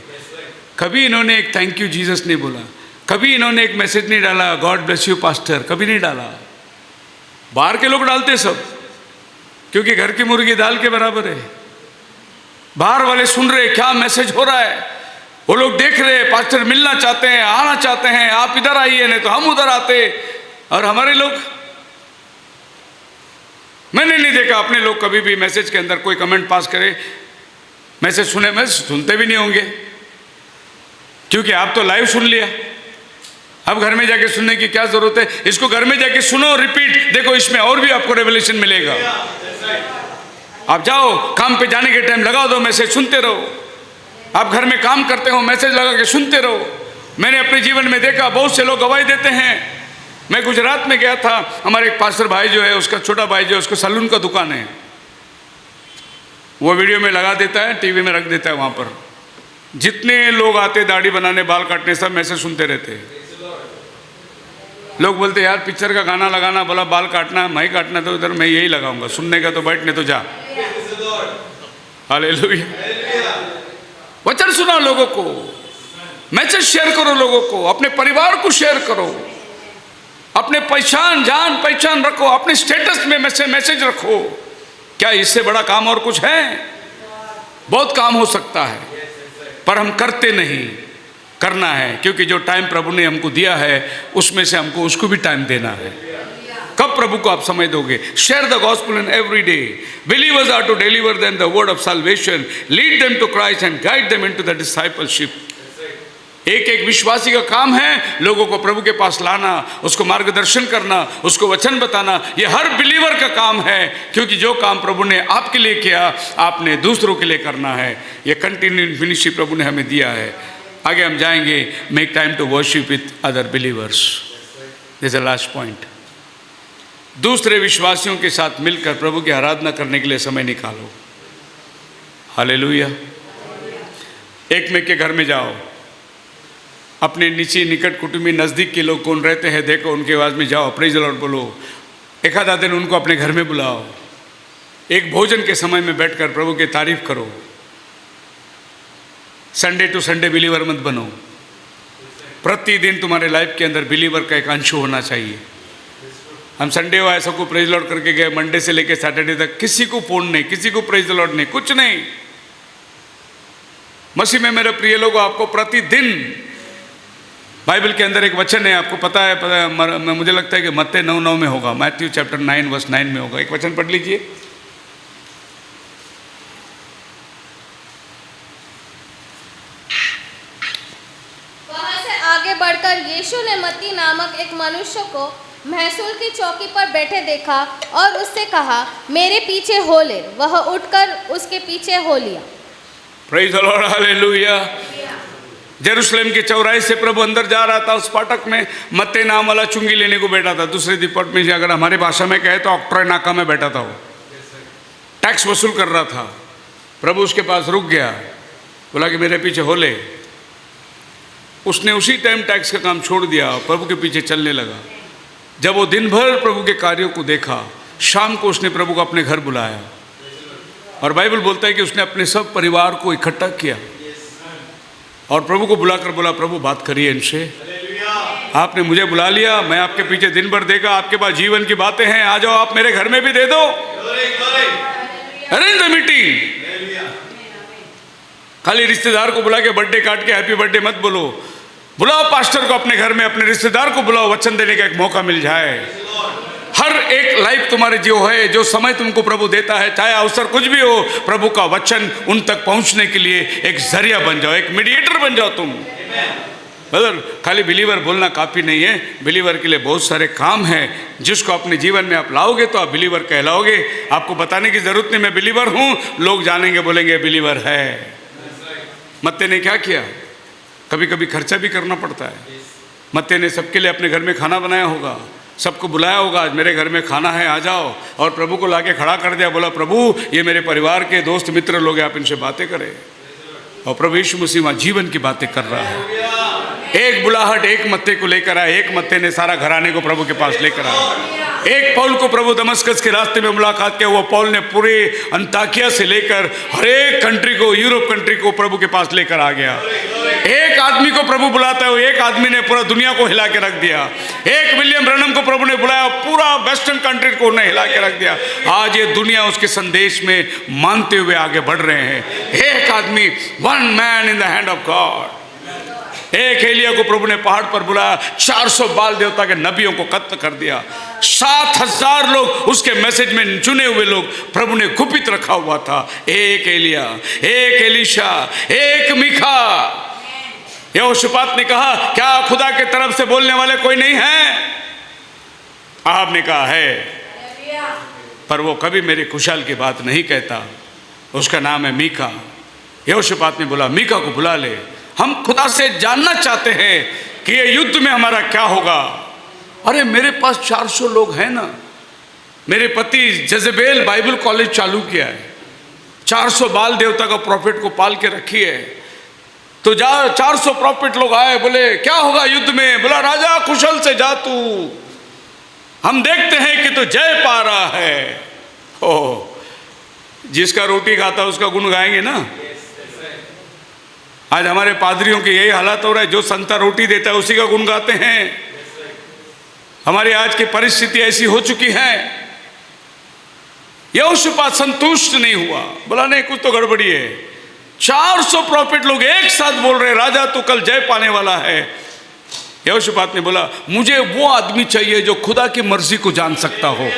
कभी इन्होंने एक थैंक यू जीसस नहीं बोला, कभी इन्होंने एक मैसेज नहीं डाला गॉड ब्लेस यू पास्टर, कभी नहीं डाला। बाहर के लोग डालते सब, क्योंकि घर की मुर्गी दाल के बराबर है। बाहर वाले सुन रहे क्या मैसेज हो रहा है, वो लोग देख रहे हैं, पास्टर मिलना चाहते हैं, आना चाहते हैं, आप इधर आइए, नहीं तो हम उधर आते। और हमारे लोग, मैंने नहीं देखा अपने लोग कभी भी मैसेज के अंदर कोई कमेंट पास करे। मैसेज सुने, मैसेज सुनते भी नहीं होंगे, क्योंकि आप तो लाइव सुन लिया। अब घर में जाके सुनने की क्या जरूरत है? इसको घर में जाके सुनो, रिपीट, देखो इसमें और भी आपको रेवलेशन मिलेगा। आप जाओ काम पे जाने के टाइम लगा दो मैसेज, सुनते रहो। आप घर में काम करते हो, मैसेज लगा के सुनते रहो। मैंने अपने जीवन में देखा बहुत से लोग गवाही देते हैं। मैं गुजरात में गया था, हमारे एक पास्टर भाई जो है, उसका छोटा भाई जो है, उसको सैलून का दुकान है। वो वीडियो में लगा देता है, टीवी में रख देता है। वहाँ पर जितने लोग आते दाढ़ी बनाने, बाल काटने, सब मैसेज सुनते रहते हैं। लोग बोलते यार पिक्चर का गाना लगाना, बोला बाल काटना, मैं काटना, तो इधर मैं यही लगाऊंगा, सुनने का तो बैठने तो जा। हालेलुया। वचन सुना लोगों को, मैसेज शेयर करो लोगों को, अपने परिवार को शेयर करो, अपने जान पहचान रखो, अपने स्टेटस में मैसेज रखो। क्या इससे बड़ा काम और कुछ है? बहुत काम हो सकता है, पर हम करते नहीं। करना है, क्योंकि जो टाइम प्रभु ने हमको दिया है उसमें से हमको उसको भी टाइम देना है। कब प्रभु को आप समय दोगे? Share the gospel in every day. Believers are to deliver them the word of salvation, lead them to Christ and guide them into the discipleship. एक एक विश्वासी का काम है लोगों को प्रभु के पास लाना, उसको मार्गदर्शन करना, उसको वचन बताना। ये हर बिलीवर का काम है, क्योंकि जो काम प्रभु ने आपके लिए किया आपने दूसरों के लिए करना है। ये कंटिन्यू मिनिस्ट्री प्रभु ने हमें दिया है। आगे हम जाएंगे, make time to worship with other believers. This is the last point. दूसरे विश्वासियों के साथ मिलकर प्रभु की आराधना करने के लिए समय निकालो। हालेलुया। एक में के घर में जाओ, अपने नीचे निकट कुटुंबी नज़दीक के लोग कौन रहते हैं देखो, उनके आवाज़ में जाओ, प्रेज द लॉर्ड बोलो। एक आधा दिन उनको अपने घर में बुलाओ। एक भोजन के समय में बैठकर प्रभु की तारीफ करो। संडे टू संडे बिलीवर मत बनो। प्रतिदिन तुम्हारे लाइफ के अंदर बिलीवर का एक अंश होना चाहिए। हम संडे हो ऐसा को प्रेज द लॉर्ड करके गए, मंडे से लेकर सैटरडे तक किसी को फोन नहीं, किसी को प्रेज द लॉर्ड नहीं, कुछ नहीं। मसीह में मेरे प्रिय लोगों, आपको प्रतिदिन बाइबल के अंदर एक वचन है, आपको पता है, मुझे लगता है कि मत्ती 9:9 में होगा, मैथ्यू चैप्टर 9 वर्स 9 में होगा। एक वचन पढ़ लीजिए। वहां से आगे बढ़कर यीशु ने मत्ती नामक एक मनुष्य को महसूल की चौकी पर बैठे देखा और उससे कहा, मेरे पीछे हो ले। वह उठकर उसके पीछे हो लिया। Praise the Lord, hallelujah. Jerusalem के चौराहे से प्रभु अंदर जा रहा था। उस फाटक में मत्ते नाम वाला चुंगी लेने को बैठा था। दूसरे डिपार्टमेंट में अगर हमारे भाषा में कहे तो ऑक्ट्रॉय नाका में बैठा था। वो टैक्स वसूल कर रहा था। प्रभु उसके पास रुक गया, बोला कि मेरे पीछे हो ले। उसने उसी टाइम टैक्स का काम छोड़ दिया, प्रभु के पीछे चलने लगा। जब वो दिन भर प्रभु के कार्यों को देखा, शाम को उसने प्रभु को अपने घर बुलाया और बाइबल बोलता है कि उसने अपने सब परिवार को इकट्ठा किया और प्रभु को बुलाकर बोला, प्रभु बात करिए इनसे, आपने मुझे बुला लिया, मैं आपके पीछे दिन भर देखा, आपके पास जीवन की बातें हैं, आ जाओ आप मेरे घर में भी दे दो, अरेंज द मीटिंग। खाली रिश्तेदार को बुला के बर्थडे काट के हैप्पी बर्थडे मत बोलो, बुलाओ पास्टर को अपने घर में, अपने रिश्तेदार को बुलाओ, वचन देने का एक मौका मिल जाए। हर एक लाइफ तुम्हारे जो है, जो समय तुमको प्रभु देता है, चाहे अवसर कुछ भी हो, प्रभु का वचन उन तक पहुंचने के लिए एक जरिया बन जाओ, एक मीडिएटर बन जाओ तुम। बदर खाली बिलीवर बोलना काफ़ी नहीं है, बिलीवर के लिए बहुत सारे काम हैं जिसको अपने जीवन में आप लाओगे तो आप बिलीवर कहलाओगे। आपको बताने की ज़रूरत नहीं मैं बिलीवर हूँ, लोग जानेंगे, बोलेंगे बिलीवर है। मत्ते ने क्या किया, कभी कभी खर्चा भी करना पड़ता है। मत्ते ने सबके लिए अपने घर में खाना बनाया होगा, सबको बुलाया होगा, आज मेरे घर में खाना है, आ जाओ, और प्रभु को लाके खड़ा कर दिया, बोला प्रभु ये मेरे परिवार के दोस्त मित्र लोग हैं, आप इनसे बातें करें। और प्रभु यीशु मसीह वहाँ जीवन की बातें कर रहा है। एक बुलाहट एक मत्ते को लेकर आया, एक मत्ते ने सारा घराने को प्रभु के पास लेकर आया। एक पौल को प्रभु दमस्कस के रास्ते में मुलाकात किया, वो पौल ने पूरे अंताकिया से लेकर हर एक कंट्री को, यूरोप कंट्री को प्रभु के पास लेकर आ गया। एक आदमी को प्रभु बुलाता है, एक आदमी ने पूरा दुनिया को हिला के रख दिया। एक विलियम ब्रनम को प्रभु ने बुलाया, पूरा वेस्टर्न कंट्री को उन्हें हिला के रख दिया। आज ये दुनिया उसके संदेश में मानते हुए आगे बढ़ रहे हैं। एक आदमी, one man in the hand of God. एक एलिया को प्रभु ने पहाड़ पर बुलाया, 400 बाल देवता के नबियों को कत्ल कर दिया। 7,000 लोग उसके मैसेज में चुने हुए लोग प्रभु ने गुप्त रखा हुआ था। एक एलिया, एक एलीशा, एक मीका। यहोशापात ने कहा, क्या खुदा के तरफ से बोलने वाले कोई नहीं है? आहाब ने कहा है, पर वो कभी मेरे कुशाल की बात नहीं कहता, उसका नाम है मीका। यहोशापात ने बोला, मीका को बुला ले, हम खुदा से जानना चाहते हैं कि ये युद्ध में हमारा क्या होगा। अरे मेरे पास 400 लोग हैं ना, मेरे पति जजेबेल बाइबल कॉलेज चालू किया है, 400 बाल देवता का प्रॉफिट को पाल के रखी है। तो जा 400 प्रॉफिट लोग आए, बोले क्या होगा युद्ध में? बोला राजा कुशल से जा तू, हम देखते हैं कि तू जय पा रहा है। ओ, जिसका रोटी खाता उसका गुण गाएंगे ना। आज हमारे पादरियों की यही हालत हो रहा है, जो संता रोटी देता है उसी का गुण गाते हैं। हमारी आज की परिस्थिति ऐसी हो चुकी है। यहोशापात संतुष्ट नहीं हुआ, बोला नहीं कुछ तो गड़बड़ी है। 400 प्रॉफिट लोग एक साथ बोल रहे, राजा तू कल जय पाने वाला है। यहोशापात ने बोला, मुझे वो आदमी चाहिए जो खुदा की मर्जी को जान सकता हो।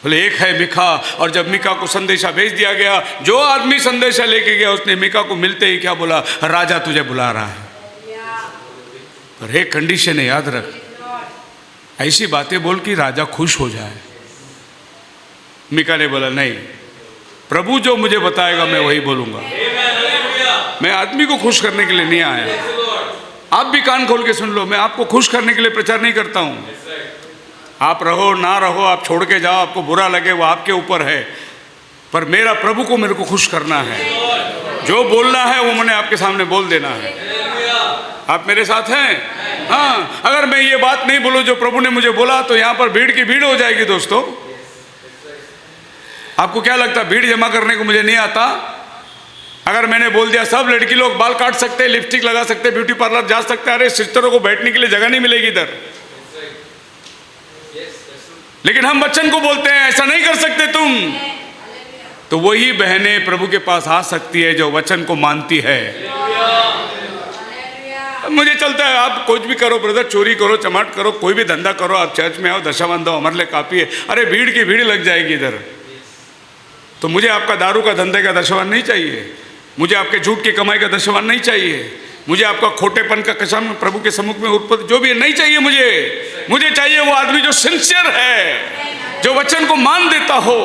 बोले एक है मीका। और जब मीका को संदेशा भेज दिया गया, जो आदमी संदेशा लेके गया उसने मीका को मिलते ही क्या बोला, राजा तुझे बुला रहा है। पर एक कंडीशन है, याद रख, ऐसी बातें बोल कि राजा खुश हो जाए। मीका ने बोला नहीं, प्रभु जो मुझे बताएगा मैं वही बोलूंगा, मैं आदमी को खुश करने के लिए नहीं आया। आप भी कान खोल के सुन लो, मैं आपको खुश करने के लिए प्रचार नहीं करता हूँ। आप रहो ना रहो, आप छोड़ के जाओ, आपको बुरा लगे वो आपके ऊपर है, पर मेरा प्रभु को मेरे को खुश करना है। जो बोलना है वो मैंने आपके सामने बोल देना है। आप मेरे साथ हैं? हाँ, अगर मैं ये बात नहीं बोलूं जो प्रभु ने मुझे बोला तो यहाँ पर भीड़ की भीड़ हो जाएगी। दोस्तों, आपको क्या लगता है भीड़ जमा करने को मुझे नहीं आता? अगर मैंने बोल दिया सब लड़की लोग बाल काट सकते, लिपस्टिक लगा सकते, ब्यूटी पार्लर जा सकते, अरे सिस्टरों को बैठने के लिए जगह नहीं मिलेगी इधर। लेकिन हम वचन को बोलते हैं ऐसा नहीं कर सकते तुम, तो वही बहनें प्रभु के पास आ सकती है जो वचन को मानती है। मुझे चलता है, आप कुछ भी करो ब्रदर, चोरी करो, चमाट करो, कोई भी धंधा करो, आप चर्च में आओ, दशावन दो, हमारे लिए काफी है। अरे भीड़ की भीड़ लग जाएगी इधर। तो मुझे आपका दारू का धंधे का दशवान नहीं चाहिए, मुझे आपके झूठ की कमाई का दशवान नहीं चाहिए। मुझे आपका खोटेपन का कसम प्रभु के सम्मुख में उत्पत्ति जो भी है नहीं चाहिए मुझे चाहिए वो आदमी जो सिंसियर है, जो वचन को मान देता हो,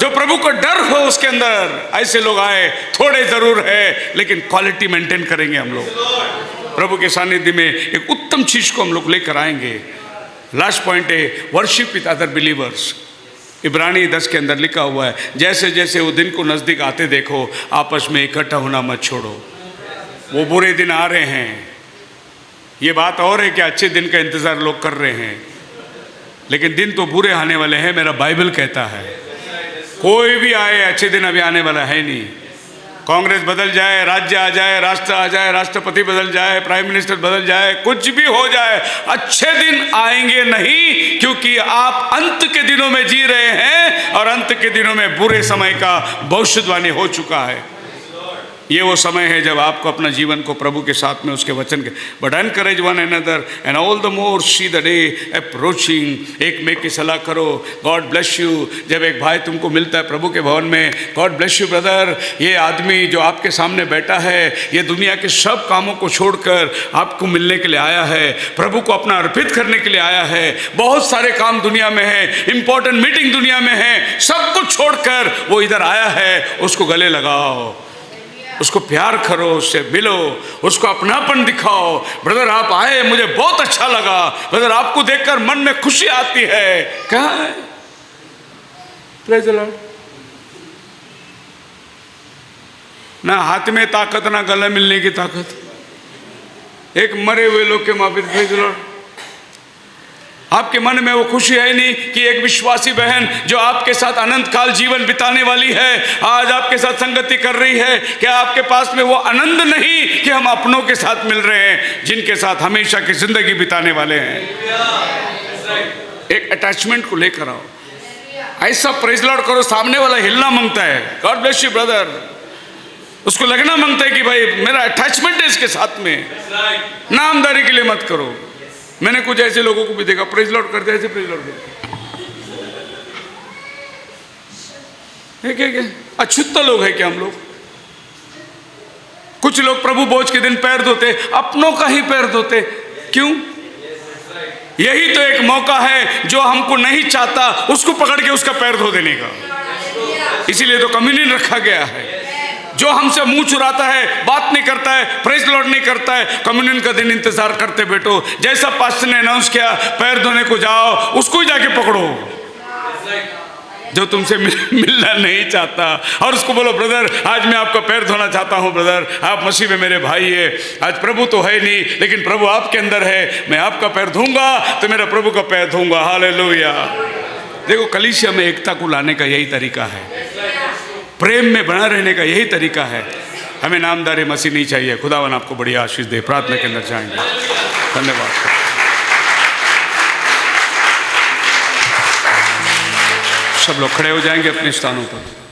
जो प्रभु को डर हो उसके अंदर। ऐसे लोग आए, थोड़े जरूर है लेकिन क्वालिटी मेंटेन करेंगे हम लोग। प्रभु के सानिध्य में एक उत्तम चीज को हम लोग लेकर आएंगे। लास्ट पॉइंट है वर्शिप विद अदर बिलीवर्स। इब्रानी 10 के अंदर लिखा हुआ है, जैसे जैसे वो दिन को नजदीक आते देखो, आपस में इकट्ठा होना मत छोड़ो। वो बुरे दिन आ रहे हैं। ये बात और है कि अच्छे दिन का इंतजार लोग कर रहे हैं, लेकिन दिन तो बुरे आने वाले हैं। मेरा बाइबल कहता है कोई भी आए, अच्छे दिन अभी आने वाला है नहीं। कांग्रेस बदल जाए, राज्य आ जाए, राष्ट्र आ जाए, राष्ट्रपति बदल जाए, प्राइम मिनिस्टर बदल जाए, कुछ भी हो जाए, अच्छे दिन आएंगे नहीं, क्योंकि आप अंत के दिनों में जी रहे हैं और अंत के दिनों में बुरे समय का भविष्यवाणी हो चुका है। ये वो समय है जब आपको अपना जीवन को प्रभु के साथ में उसके वचन के but encourage one another and all the more see the day approaching. एक में की सलाह करो, गॉड ब्लेस यू। जब एक भाई तुमको मिलता है प्रभु के भवन में, गॉड ब्लेस यू ब्रदर, ये आदमी जो आपके सामने बैठा है ये दुनिया के सब कामों को छोड़कर आपको मिलने के लिए आया है, प्रभु को अपना अर्पित करने के लिए आया है। बहुत सारे काम दुनिया में है, इंपॉर्टेंट मीटिंग दुनिया में है, सब कुछ छोड़कर वो इधर आया है। उसको गले लगाओ, उसको प्यार करो, उससे मिलो, उसको अपनापन दिखाओ। ब्रदर आप आए, मुझे बहुत अच्छा लगा। ब्रदर आपको देखकर मन में खुशी आती है। कहाँ है? Praise the Lord. ना हाथ में ताकत, ना गले मिलने की ताकत, एक मरे हुए लोग के माफिक। Praise the Lord. आपके मन में वो खुशी है नहीं कि एक विश्वासी बहन जो आपके साथ अनंत काल जीवन बिताने वाली है, आज आपके साथ संगति कर रही है। क्या आपके पास में वो आनंद नहीं कि हम अपनों के साथ मिल रहे हैं, जिनके साथ हमेशा की जिंदगी बिताने वाले हैं? एक अटैचमेंट को लेकर आओ, ऐसा प्रेज़ लॉर्ड करो, सामने वाला हिलना मांगता है, गॉड ब्लेस यू ब्रदर। उसको लगना मांगता है कि भाई मेरा अटैचमेंट है इसके साथ में। नामदारी के लिए मत करो। मैंने कुछ ऐसे लोगों को भी देखा, प्रेज़ लॉर्ड करते ऐसे प्रेज़ लॉर्ड करते। अछूता लोग हैं क्या हम लोग? कुछ लोग प्रभु भोज के दिन पैर धोते, अपनों का ही पैर धोते। क्यों? यही तो एक मौका है, जो हमको नहीं चाहता उसको पकड़ के उसका पैर धो देने का। इसीलिए तो कम्युनियन रखा गया है। जो हमसे मुंह चुराता है, बात नहीं करता है, प्रेज़ लॉर्ड नहीं करता है, कम्युनियन का दिन इंतजार करते बैठो। जैसा पास्टर ने अनाउंस किया पैर धोने को जाओ, उसको ही जाके पकड़ो जो तुमसे मिलना नहीं चाहता, और उसको बोलो ब्रदर आज मैं आपका पैर धोना चाहता हूँ। ब्रदर आप मसीह में मेरे भाई है। आज प्रभु तो है नहीं, लेकिन प्रभु आपके अंदर है। मैं आपका पैर धोऊंगा तो मेरा प्रभु का पैर धोऊंगा। हालेलुया। देखो कलीसिया में एकता को लाने का यही तरीका है, प्रेम में बना रहने का यही तरीका है। हमें नामदारी मसीह नहीं चाहिए। खुदावन आपको बड़ी आशीष दे। प्रार्थना के अंदर जाएंगे। धन्यवाद। सब लोग खड़े हो जाएंगे अपने स्थानों पर।